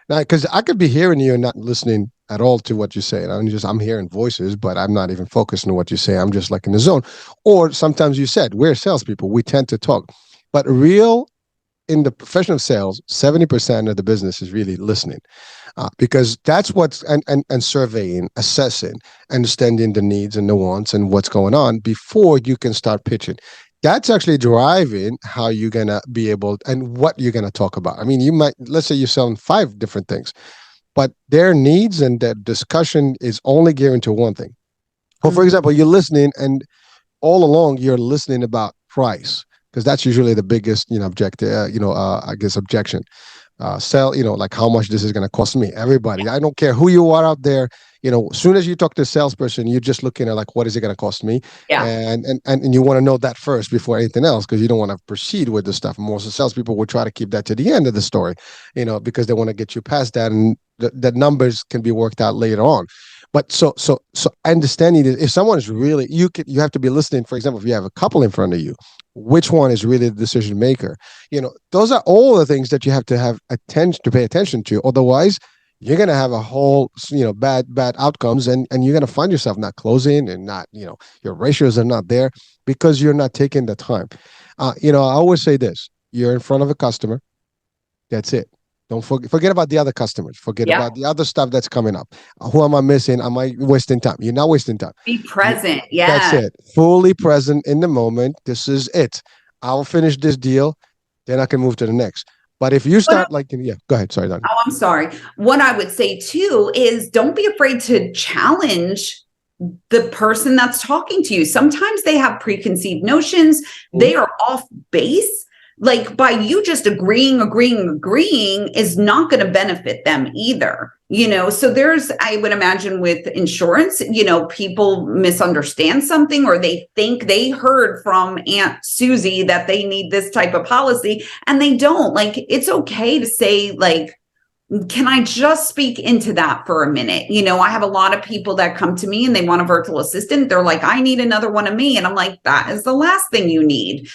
Now, because I could be hearing you and not listening at all to what you say. I'm hearing voices, but I'm not even focused on what you say. I'm just like in the zone. Or sometimes you said, we're salespeople. We tend to talk. But in the profession of sales, 70% of the business is really listening, because that's what's, and surveying, assessing, understanding the needs and the wants and what's going on before you can start pitching. That's actually driving how you're going to be able, and what you're going to talk about. I mean, let's say you're selling 5 different things, but their needs and their discussion is only geared to one thing. Well, for example, you're listening, and all along you're listening about price, because that's usually the biggest, objective, I guess, objection. sell, like how much this is going to cost me. Everybody, I don't care who you are out there. As soon as you talk to a salesperson, you're just looking at like, what is it going to cost me? Yeah. And you want to know that first before anything else, because you don't want to proceed with the stuff. Most of the salespeople will try to keep that to the end of the story, because they want to get you past that, and the numbers can be worked out later on. But so understanding that if someone is really, you have to be listening. For example, if you have a couple in front of you, which one is really the decision maker? Those are all the things that you have to have pay attention to. Otherwise, you're going to have a whole, bad outcomes, and you're going to find yourself not closing, and not, your ratios are not there because you're not taking the time. I always say this: you're in front of a customer. That's it. Don't forget about the other customers. Forget about the other stuff that's coming up. Who am I missing? Am I wasting time? You're not wasting time. Be present. Yeah. That's it. Fully present in the moment. This is it. I'll finish this deal, then I can move to the next. But if you start go ahead. Sorry, Darleen. Oh, I'm sorry. What I would say too is don't be afraid to challenge the person that's talking to you. Sometimes they have preconceived notions. They are off base. Like, by you just agreeing is not going to benefit them either. So I would imagine with insurance, people misunderstand something, or they think they heard from Aunt Susie that they need this type of policy and they don't. Like, it's okay to say, like, can I just speak into that for a minute? I have a lot of people that come to me and they want a virtual assistant. They're like, I need another one of me. And I'm like, that is the last thing you need,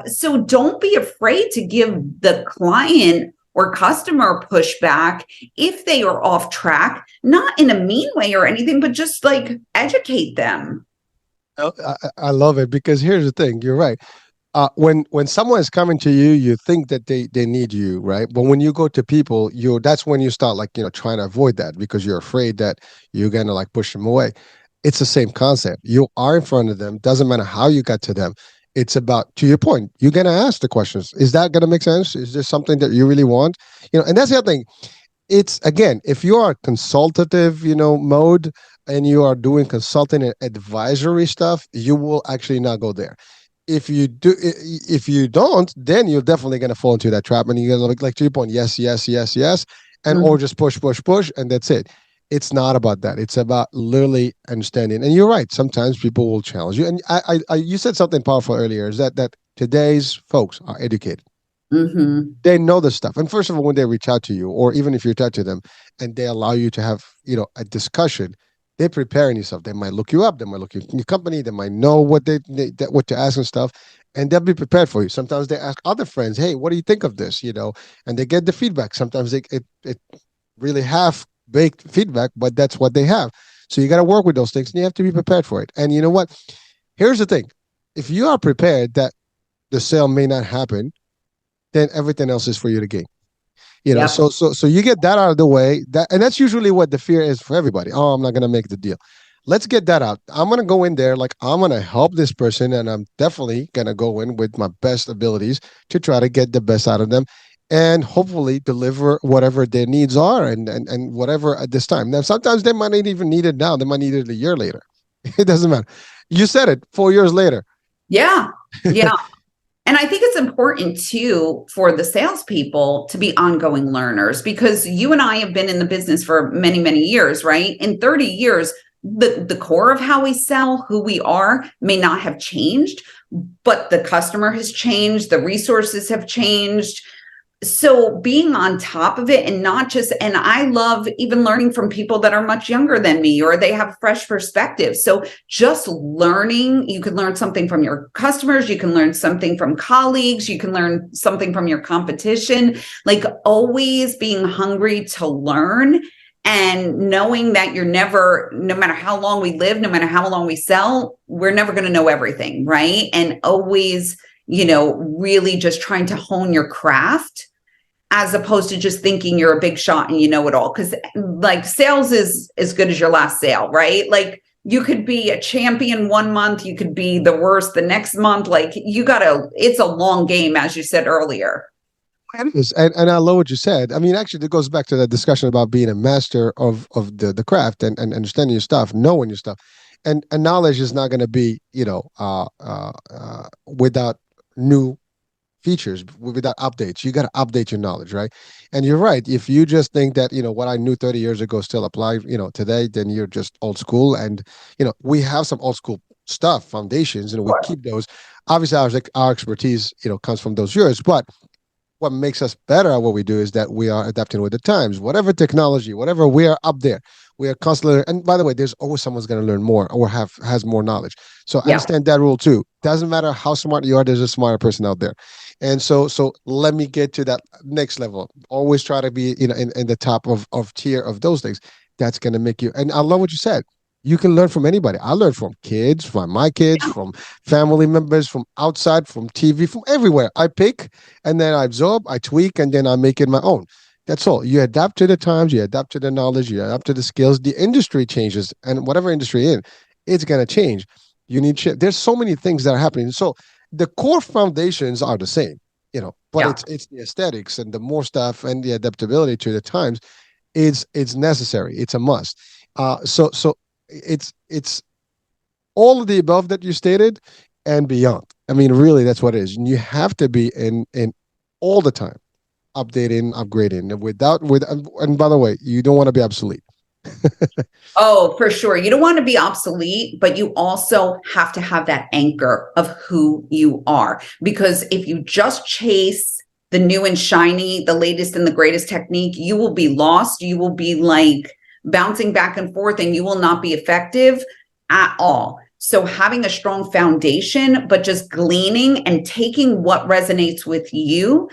so don't be afraid to give the client or customer pushback if they are off track, not in a mean way or anything, but just like educate them. I love it, because here's the thing. You're right. When someone is coming to you, you think that they need you, right? But when you go to people, that's when you start trying to avoid that, because you're afraid that you're gonna push them away. It's the same concept. You are in front of them. Doesn't matter how you got to them. It's about, to your point, you're gonna ask the questions. Is that gonna make sense? Is this something that you really want? And that's the other thing. It's, again, if you are consultative, mode, and you are doing consulting and advisory stuff, you will actually not go there. If you don't, then you're definitely going to fall into that trap, and you're going to, like to your point, yes, and or just push, and that's it. It's not about that. It's about literally understanding. And you're right. Sometimes people will challenge you. And you said something powerful earlier, is that today's folks are educated. Mm-hmm. They know the stuff. And first of all, when they reach out to you, or even if you reach out to them and they allow you to have, a discussion, they're preparing yourself. They might look you up. They might look at your company. They might know what what to ask and stuff, and they'll be prepared for you. Sometimes they ask other friends, "Hey, what do you think of this?" And they get the feedback. Sometimes it really half-baked feedback, but that's what they have. So you got to work with those things, and you have to be prepared for it. And you know what? Here's the thing: if you are prepared that the sale may not happen, then everything else is for you to gain. So you get that out of the way, and that's usually what the fear is for everybody. Oh, I'm not going to make the deal. Let's get that out. I'm going to go in there like I'm going to help this person, and I'm definitely going to go in with my best abilities to try to get the best out of them, and hopefully deliver whatever their needs are, and whatever at this time. Now, sometimes they might not even need it now. They might need it a year later. It doesn't matter. You said it, 4 years later. Yeah. And I think it's important too for the salespeople to be ongoing learners, because you and I have been in the business for many, many years, right? In 30 years, the core of how we sell, who we are, may not have changed, but the customer has changed, the resources have changed. So being on top of it, and I love even learning from people that are much younger than me, or they have fresh perspective. So just learning, you can learn something from your customers, you can learn something from colleagues, you can learn something from your competition, like always being hungry to learn, and knowing that no matter how long we live, no matter how long we sell, we're never going to know everything, right? And always, really just trying to hone your craft, as opposed to just thinking you're a big shot and you know it all. Because like sales is as good as your last sale, right? Like you could be a champion 1 month, you could be the worst the next month. Like it's a long game, as you said earlier. It is. And I love what you said. I mean, actually, it goes back to that discussion about being a master of the craft, and understanding your stuff, knowing your stuff. And knowledge is not going to be, without new features, without updates. You got to update your knowledge, right? And you're right. If you just think that, what I knew 30 years ago still apply, today, then you're just old school. And, we have some old school stuff, foundations, and we keep those. Obviously, our expertise, comes from those years. But what makes us better at what we do is that we are adapting with the times. Whatever technology, whatever, we are up there. We are constantly. And by the way, there's always someone's going to learn more or has more knowledge. So understand that rule too. Doesn't matter how smart you are. There's a smarter person out there. And so let me get to that next level. Always try to be, in the top of tier of those things. That's going to make you. And I love what you said. You can learn from anybody. I learn from kids, from my kids, from family members, from outside, from TV, from everywhere. I pick and then I absorb, I tweak, and then I make it my own. That's all. You adapt to the times, you adapt to the knowledge, you adapt to the skills. The industry changes, and whatever industry you're in, it's going to change. You need there's so many things that are happening. So the core foundations are the same, but it's the aesthetics and the more stuff and the adaptability to the times. It's necessary. It's a must. So it's all of the above that you stated and beyond. I mean, really, that's what it is. And you have to be in all the time, updating, upgrading. And by the way, you don't want to be obsolete. Oh, for sure. You don't want to be obsolete, but you also have to have that anchor of who you are. Because if you just chase the new and shiny, the latest and the greatest technique, you will be lost. You will be like bouncing back and forth, and you will not be effective at all. So having a strong foundation, but just gleaning and taking what resonates with you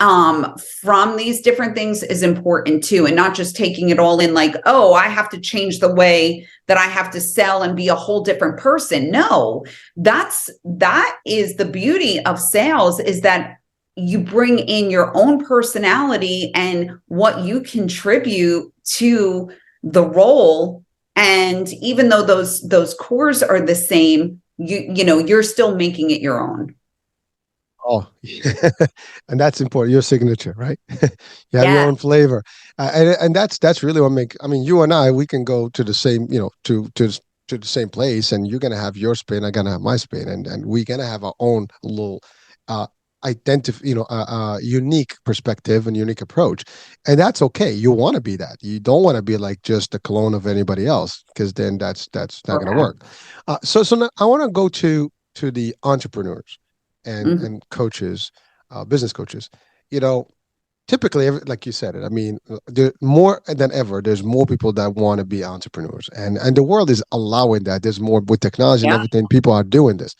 from these different things is important too. And not just taking it all in like, oh, I have to change the way that I have to sell and be a whole different person. No, that is the beauty of sales, is that you bring in your own personality and what you contribute to the role. And even though those cores are the same, you're still making it your own. Oh, and that's important. Your signature, right? You have your own flavor, and that's really what makes. I mean, you and I, we can go to the same, to the same place, and you're gonna have your spin, I'm gonna have my spin, and we're gonna have our own little unique perspective and unique approach, and that's okay. You want to be that. You don't want to be like just a clone of anybody else, because then that's not going to work. So now I want to go to the entrepreneurs and coaches, business coaches. Typically, like you said it. I mean, there more than ever. There's more people that want to be entrepreneurs, and the world is allowing that. There's more with technology and everything. People are doing this.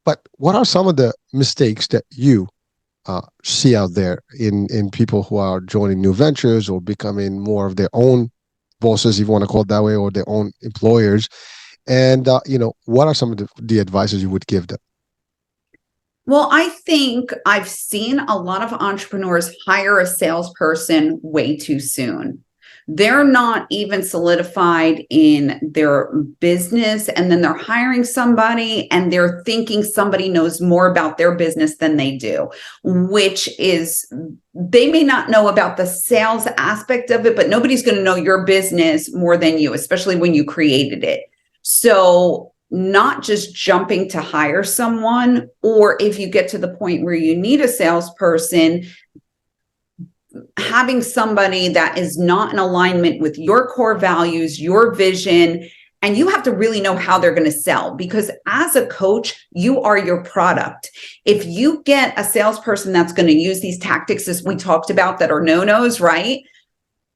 But what are some of the mistakes that you see out there in people who are joining new ventures or becoming more of their own bosses, if you want to call it that way, or their own employers? And what are some of the advices you would give them? Well, I think I've seen a lot of entrepreneurs hire a salesperson way too soon. They're not even solidified in their business, and then they're hiring somebody and they're thinking somebody knows more about their business than they do, which is, they may not know about the sales aspect of it, but nobody's going to know your business more than you, especially when you created it. So not just jumping to hire someone, or if you get to the point where you need a salesperson, having somebody that is not in alignment with your core values, your vision, and you have to really know how they're going to sell, because as a coach, you are your product. If you get a salesperson that's going to use these tactics, as we talked about, that are no-nos, right?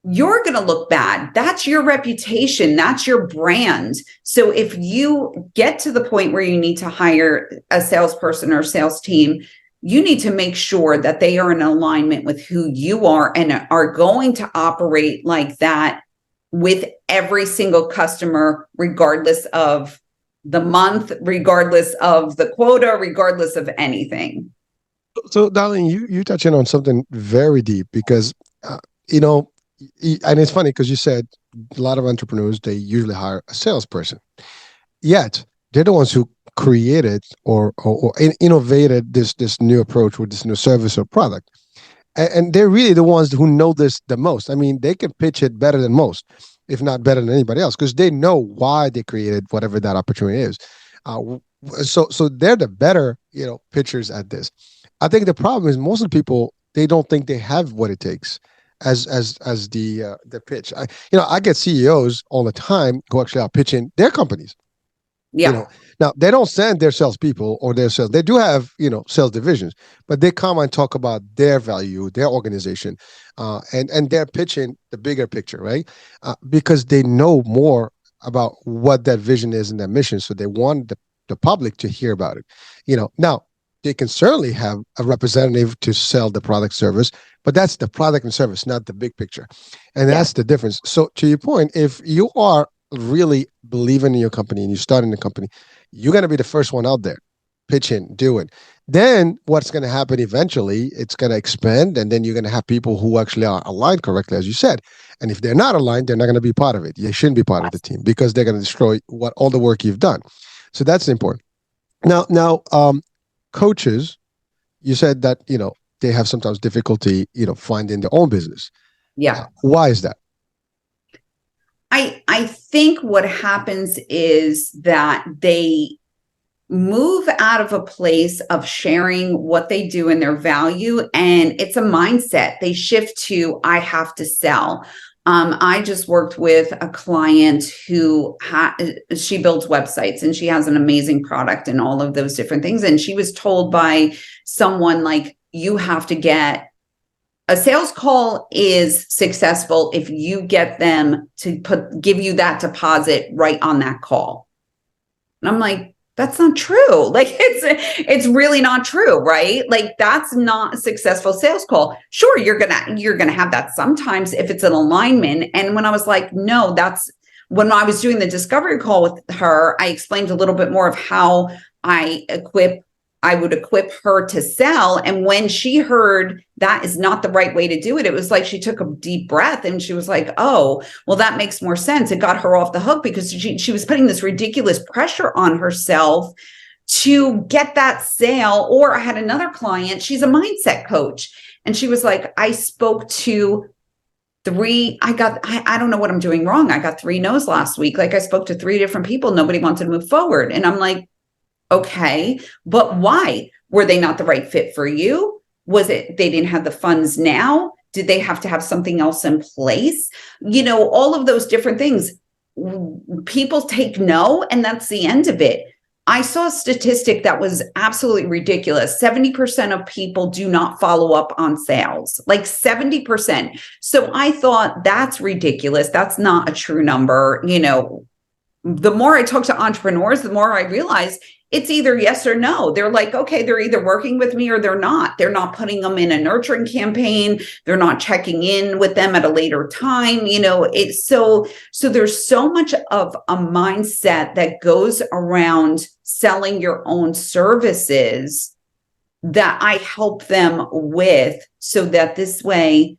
You're going to look bad. That's your reputation. That's your brand. So if you get to the point where you need to hire a salesperson or sales team, you need to make sure that they are in alignment with who you are and are going to operate like that with every single customer, regardless of the month, regardless of the quota, regardless of anything. So, Darleen, you touching on something very deep, because, and it's funny because you said a lot of entrepreneurs, they usually hire a salesperson. Yet they're the ones who created or innovated this new approach with this new service or product. And they're really the ones who know this the most. I mean, they can pitch it better than most, if not better than anybody else, because they know why they created whatever that opportunity is. So they're the better, pitchers at this. I think the problem is most of the people, they don't think they have what it takes as the pitch. I get CEOs all the time who actually are pitching their companies. you Yeah. know Now they don't send their salespeople or their sales. They do have sales divisions, but they come and talk about their value, their organization, and they're pitching the bigger picture, right? Because they know more about what that vision is and that mission, so they want the public to hear about it. Now they can certainly have a representative to sell the product service, but that's the product and service, not the big picture, and Yeah. that's the difference. So to your point, if you are really believing in your company and you're starting the company, you're going to be the first one out there pitching, doing. Then what's going to happen eventually, it's going to expand, and then you're going to have people who actually are aligned correctly, as you said. And if they're not aligned, they're not going to be part of it. They shouldn't be part of the team because they're going to destroy all the work you've done. So that's important. Now, coaches, you said that they have sometimes difficulty finding their own business. Yeah. Why is that? I think what happens is that they move out of a place of sharing what they do and their value, and it's a mindset. They shift to, I have to sell. I just worked with a client who she builds websites and she has an amazing product and all of those different things. And she was told by someone, like, you have to get a sales call is successful if you get them to give you that deposit right on that call. And I'm like, that's not true. Like, it's really not true, right? Like, that's not a successful sales call. Sure, you're gonna have that sometimes if it's an alignment. And when I was like, no, that's when I was doing the discovery call with her, I explained a little bit more of how I would equip her to sell. And when she heard that is not the right way to do it, it was like she took a deep breath and she was like, oh, well, that makes more sense. It got her off the hook because she was putting this ridiculous pressure on herself to get that sale. Or I had another client, she's a mindset coach. And she was like, I spoke to I don't know what I'm doing wrong. I got 3 no's last week. Like, I spoke to 3 different people. Nobody wanted to move forward. And I'm like, okay, but why? Were they not the right fit for you? Was it they didn't have the funds now? Did they have to have something else in place? All of those different things. People take no, and that's the end of it. I saw a statistic that was absolutely ridiculous. 70% of people do not follow up on sales, like 70%. So I thought, that's ridiculous. That's not a true number. The more I talk to entrepreneurs, the more I realize it's either yes or no. They're like, okay, they're either working with me or they're not. They're not putting them in a nurturing campaign. They're not checking in with them at a later time. It's so there's so much of a mindset that goes around selling your own services that I help them with, so that this way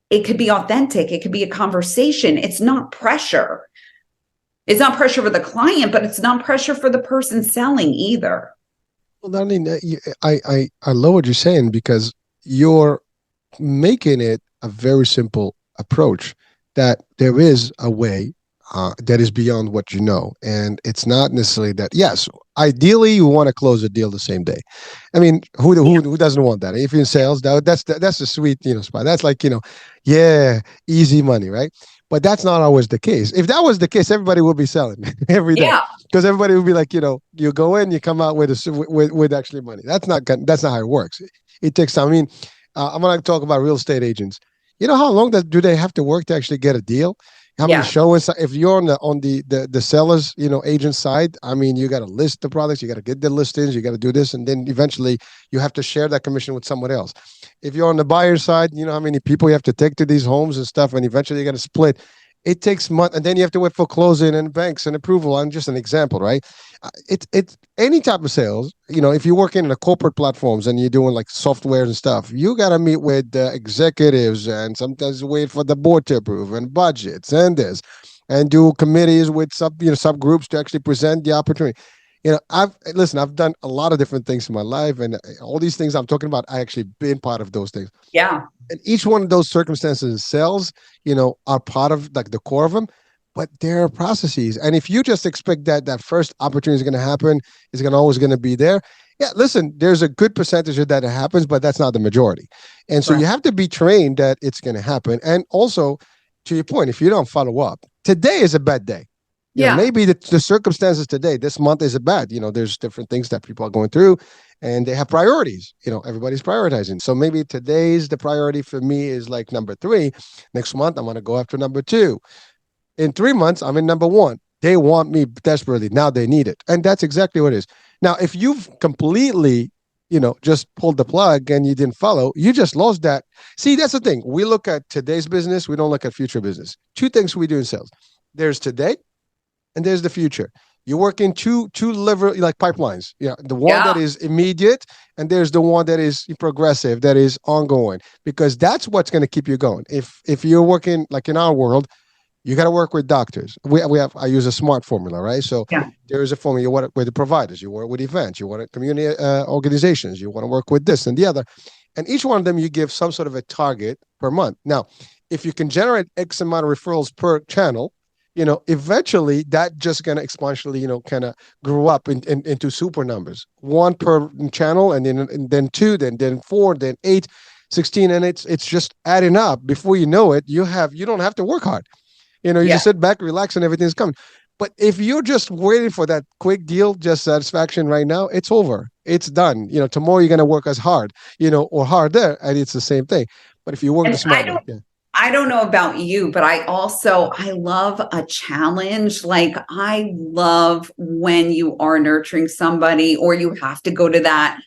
it could be authentic. It could be a conversation. It's not pressure. It's not pressure for the client, but it's not pressure for the person selling either. Well, Darleen, I love what you're saying, because you're making it a very simple approach, that there is a way that is beyond what you know. And it's not necessarily that, yes, ideally you want to close a deal the same day. I mean, who doesn't want that? If you're in sales, that's a sweet, spot. That's like, yeah, easy money, right? But that's not always the case. If that was the case, everybody would be selling every day, because everybody would be like, you go in, you come out with actually money. That's not how it works. It takes time. I mean, I'm going to talk about real estate agents. You know how long do they have to work to actually get a deal? How many showings? If you're on the sellers, agent side, I mean, you got to list the products, you got to get the listings, you got to do this, and then eventually you have to share that commission with someone else. If you're on the buyer side, you know how many people you have to take to these homes and stuff, and eventually you got to split. It takes months, and then you have to wait for closing and banks and approval. I'm just an example, right? It's any type of sales. If you're working in the corporate platforms and you're doing like software and stuff, you got to meet with executives and sometimes wait for the board to approve and budgets and this, and do committees with subgroups to actually present the opportunity. I've done a lot of different things in my life, and all these things I'm talking about, I actually been part of those things. Yeah. And each one of those circumstances in sales, are part of like the core of them. but there are processes. And if you just expect that first opportunity is going to happen, is going to always going to be there. Yeah, listen, there's a good percentage of that happens, but that's not the majority. And so Right. you have to be trained that it's going to happen. And also, to your point, if you don't follow up, today is a bad day. Yeah. Maybe the circumstances today, this month is a bad, there's different things that people are going through and they have priorities. Everybody's prioritizing. So maybe today's the priority for me is like number 3. Next month, I'm going to go after number 2. In 3 months, I'm in number 1. They want me desperately. Now they need it. And that's exactly what it is. Now, if you've completely, just pulled the plug and you didn't follow, you just lost that. See, that's the thing. We look at today's business. We don't look at future business. 2 things we do in sales. There's today and there's the future. You work in two lever like pipelines. Yeah, the one that is immediate, and there's the one that is progressive, that is ongoing, because that's what's going to keep you going. If you're working like in our world, you got to work with doctors. I use a SMART formula, right? So there is a formula. You work with the providers, you work with events, you work with community organizations, you want to work with this and the other, and each one of them you give some sort of a target per month. Now, if you can generate X amount of referrals per channel, eventually that just going to exponentially, kind of grow up into super numbers. 1 per channel, and then 2, then 4, then 8, 16, and it's just adding up. Before you know it, you don't have to work hard. You just sit back, relax, and everything's coming. But if you're just waiting for that quick deal, just satisfaction right now, it's over. It's done. Tomorrow you're going to work as hard, or harder, and it's the same thing. But if you work the smart way, I don't know about you, but I love a challenge. Like, I love when you are nurturing somebody, or you have to go to that,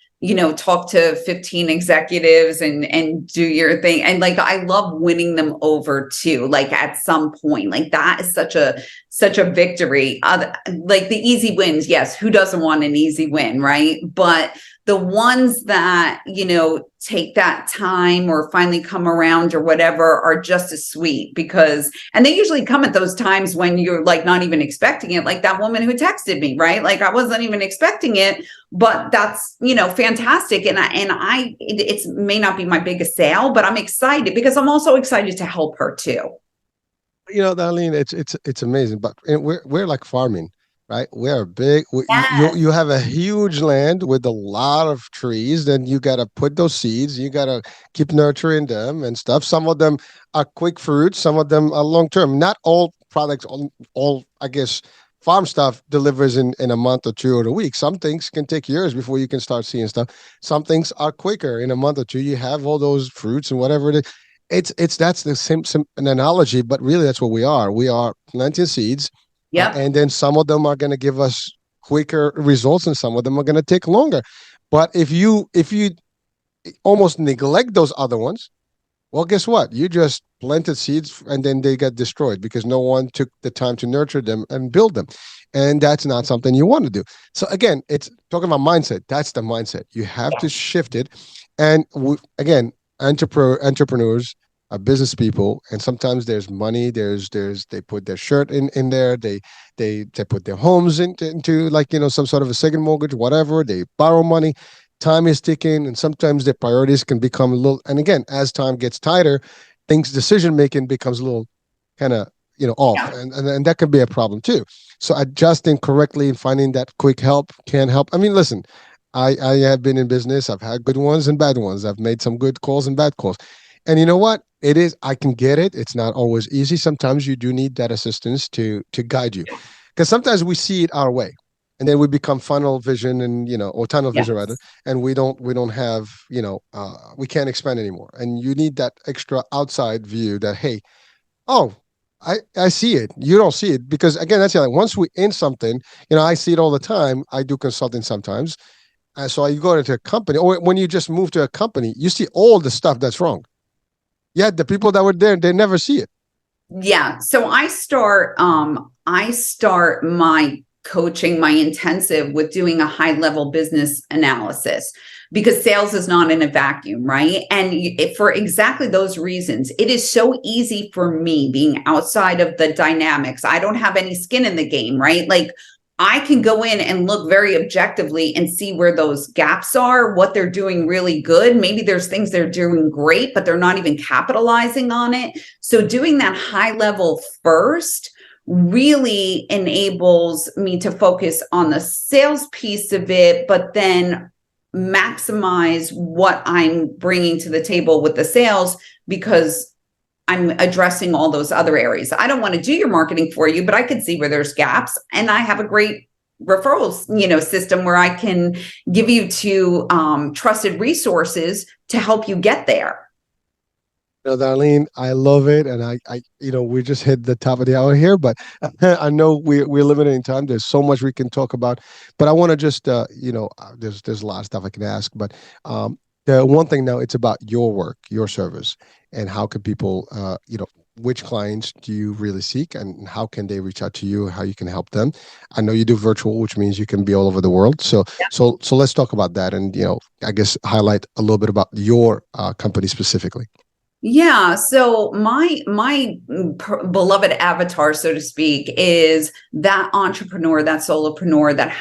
talk to 15 executives and do your thing. And like, I love winning them over too. Like, at some point, like, that is such a victory. Like the easy wins. Yes. Who doesn't want an easy win? Right. But the ones that, take that time or finally come around or whatever are just as sweet, and they usually come at those times when you're like not even expecting it. Like that woman who texted me, right? Like, I wasn't even expecting it, but that's, fantastic. And it may not be my biggest sale, but I'm excited because I'm also excited to help her too. Darlene, it's amazing, but we're like farming. Right, we're big. You have a huge land with a lot of trees. Then you gotta put those seeds. You gotta keep nurturing them and stuff. Some of them are quick fruits. Some of them are long term. Not all products, all I guess, farm stuff delivers in a month or 2 or a week. Some things can take years before you can start seeing stuff. Some things are quicker. In a month or 2, you have all those fruits and whatever it is. That's the same an analogy, but really that's what we are. We are planting seeds. Yeah. And then some of them are going to give us quicker results and some of them are going to take longer. But if you almost neglect those other ones, well, guess what? You just planted seeds and then they got destroyed because no one took the time to nurture them and build them. And that's not something you want to do. So again, it's talking about mindset. That's the mindset. You have to shift it. And again, entrepreneurs are business people, and sometimes there's money. There's they put their shirt in there. They put their homes into like some sort of a second mortgage, whatever. They borrow money. Time is ticking, and sometimes their priorities can become a little. And again, as time gets tighter, decision making becomes a little kind of off, and that can be a problem too. So adjusting correctly and finding that quick help can help. I mean, listen, I have been in business. I've had good ones and bad ones. I've made some good calls and bad calls. And you know what? I can get it. It's not always easy. Sometimes you do need that assistance to guide you, because sometimes we see it our way and then we become funnel vision and, or tunnel vision rather. And we don't have, we can't expand anymore. And you need that extra outside view that, hey, I see it. You don't see it, because again, that's like once we in something, I see it all the time. I do consulting sometimes. So you go into a company, or when you just move to a company, you see all the stuff that's wrong. Yeah, the people that were there, they never see it. Yeah. So I start my coaching, my intensive, with doing a high level business analysis, because sales is not in a vacuum, right? And for exactly those reasons, it is so easy for me being outside of the dynamics. I don't have any skin in the game, right? Like, I can go in and look very objectively and see where those gaps are, what they're doing really good. Maybe there's things they're doing great, but they're not even capitalizing on it. So doing that high level first really enables me to focus on the sales piece of it, but then maximize what I'm bringing to the table with the sales, because I'm addressing all those other areas. I don't want to do your marketing for you, but I can see where there's gaps, and I have a great referrals, system where I can give you to trusted resources to help you get there. Darlene, I love it, and we just hit the top of the hour here, but I know we're limited in time. There's so much we can talk about, but I want to just, there's a lot of stuff I can ask, but the one thing now, it's about your work, your service, and how can people, which clients do you really seek, and how can they reach out to you, how you can help them. I know you do virtual, which means you can be all over the world. So, Yeah. so let's talk about that, and I guess highlight a little bit about your company specifically. Yeah. So my beloved avatar, so to speak, is that entrepreneur, that solopreneur that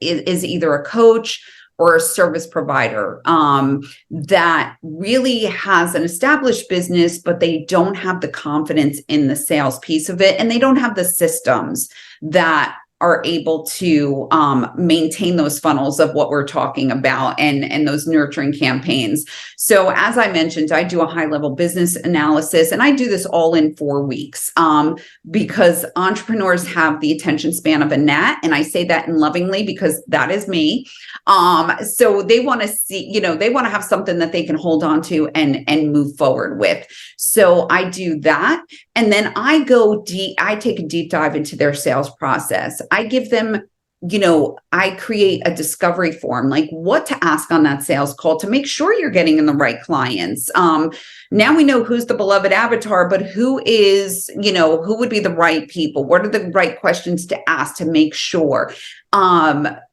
is either a coach or a service provider that really has an established business, but they don't have the confidence in the sales piece of it, and they don't have the systems that are able to maintain those funnels of what we're talking about, and those nurturing campaigns. So as I mentioned, I do a high level business analysis, and I do this all in 4 weeks because entrepreneurs have the attention span of a gnat. And I say that in lovingly because that is me. So they want to see, they want to have something that they can hold on to and move forward with. So I do that. And then I go deep, I take a deep dive into their sales process. I give them, I create a discovery form, like what to ask on that sales call to make sure you're getting in the right clients. Now we know who's the beloved avatar, but who would be the right people? What are the right questions to ask to make sure?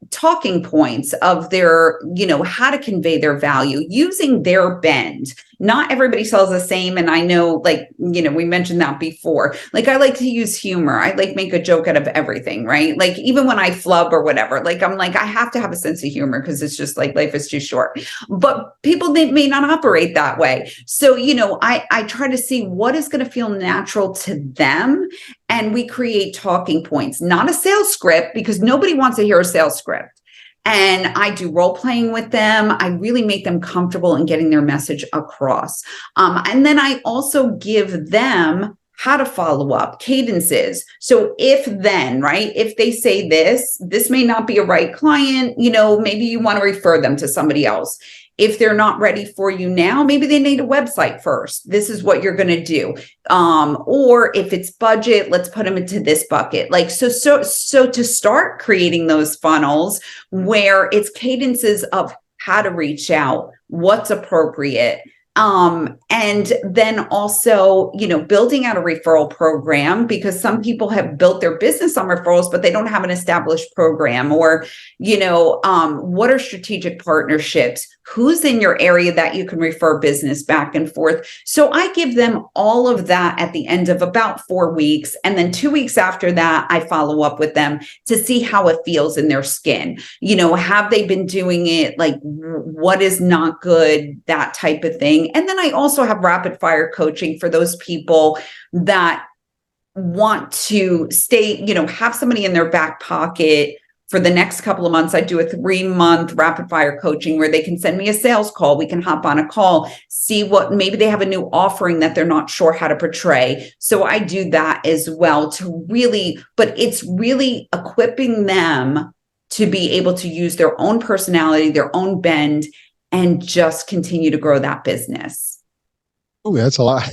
Talking points of their, how to convey their value using their bend. Not everybody sells the same. And I know, we mentioned that before. Like, I like to use humor. I make a joke out of everything, right? Like, even when I flub or whatever, I'm like, I have to have a sense of humor because it's just like life is too short. But people, they may not operate that way. So, I try to see what is going to feel natural to them. And we create talking points, not a sales script, because nobody wants to hear a sales script. And I do role playing with them. I really make them comfortable in getting their message across. And then I also give them how to follow up, cadences. So if they say this may not be a right client, maybe you want to refer them to somebody else. If they're not ready for you now, maybe they need a website first. This is what you're going to do. Or if it's budget, let's put them into this bucket. So to start creating those funnels where it's cadences of how to reach out, what's appropriate. And then also, building out a referral program, because some people have built their business on referrals, but they don't have an established program. Or, what are strategic partnerships? Who's in your area that you can refer business back and forth? So I give them all of that at the end of about 4 weeks. And then 2 weeks after that, I follow up with them to see how it feels in their skin. Have they been doing it? Like, what is not good? That type of thing. And then I also have rapid fire coaching for those people that want to stay, have somebody in their back pocket for the next couple of months. I do a 3-month rapid fire coaching where they can send me a sales call. We can hop on a call, see what, maybe they have a new offering that they're not sure how to portray. So I do that as well but it's really equipping them to be able to use their own personality, their own bend, and just continue to grow that business. Oh, that's a lot.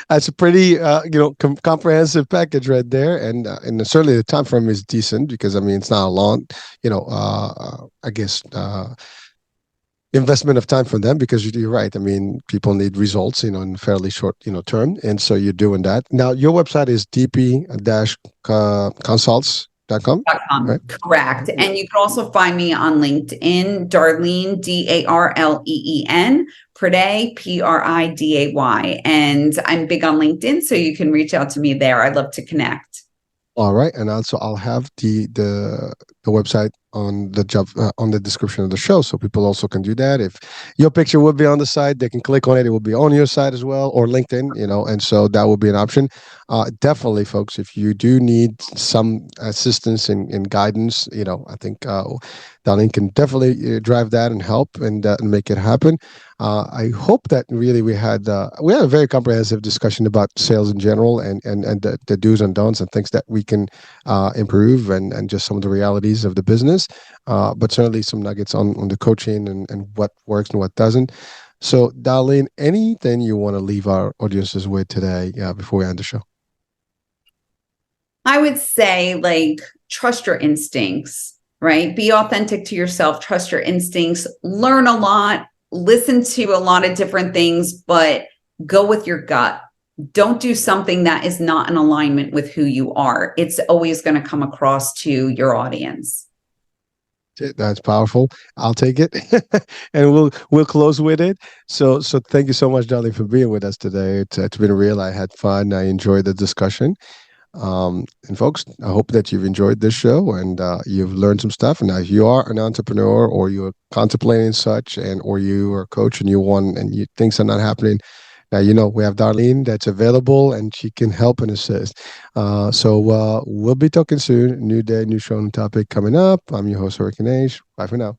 That's a pretty, comprehensive package right there, and certainly the time frame is decent because it's not a long, I guess, investment of time for them, because you're right. People need results, in fairly short, term, and so you're doing that. Now, your website is dp-consults.com. Right? Correct. And you can also find me on LinkedIn, Darleen, Darleen, Priday, Priday. And I'm big on LinkedIn, so you can reach out to me there. I'd love to connect. All right. And also I'll have the the website on the job on the description of the show, so people also can do that. If your picture would be on the site, they can click on it. It will be on your site as well, or LinkedIn, and so that will be an option. Definitely, folks, if you do need some assistance and guidance, I think Darleen can definitely drive that and help and make it happen. I hope that really we had a very comprehensive discussion about sales in general and the do's and don'ts and things that we can improve and just some of the realities of the business. But certainly some nuggets on the coaching and what works and what doesn't. So, Darleen, anything you want to leave our audiences with today before we end the show? I would say, trust your instincts, right? Be authentic to yourself, trust your instincts, learn a lot, listen to a lot of different things, but go with your gut. Don't do something that is not in alignment with who you are. It's always going to come across to your audience. That's powerful. I'll take it, and we'll close with it. So thank you so much, Darleen, for being with us today. It's been real. I had fun. I enjoyed the discussion. And folks, I hope that you've enjoyed this show and you've learned some stuff. And now, if you are an entrepreneur or you're contemplating such, or you are a coach and things are not happening, now we have Darleen that's available and she can help and assist. So we'll be talking soon. New day, new show, and topic coming up. I'm your host, Hurricane Age. Bye for now.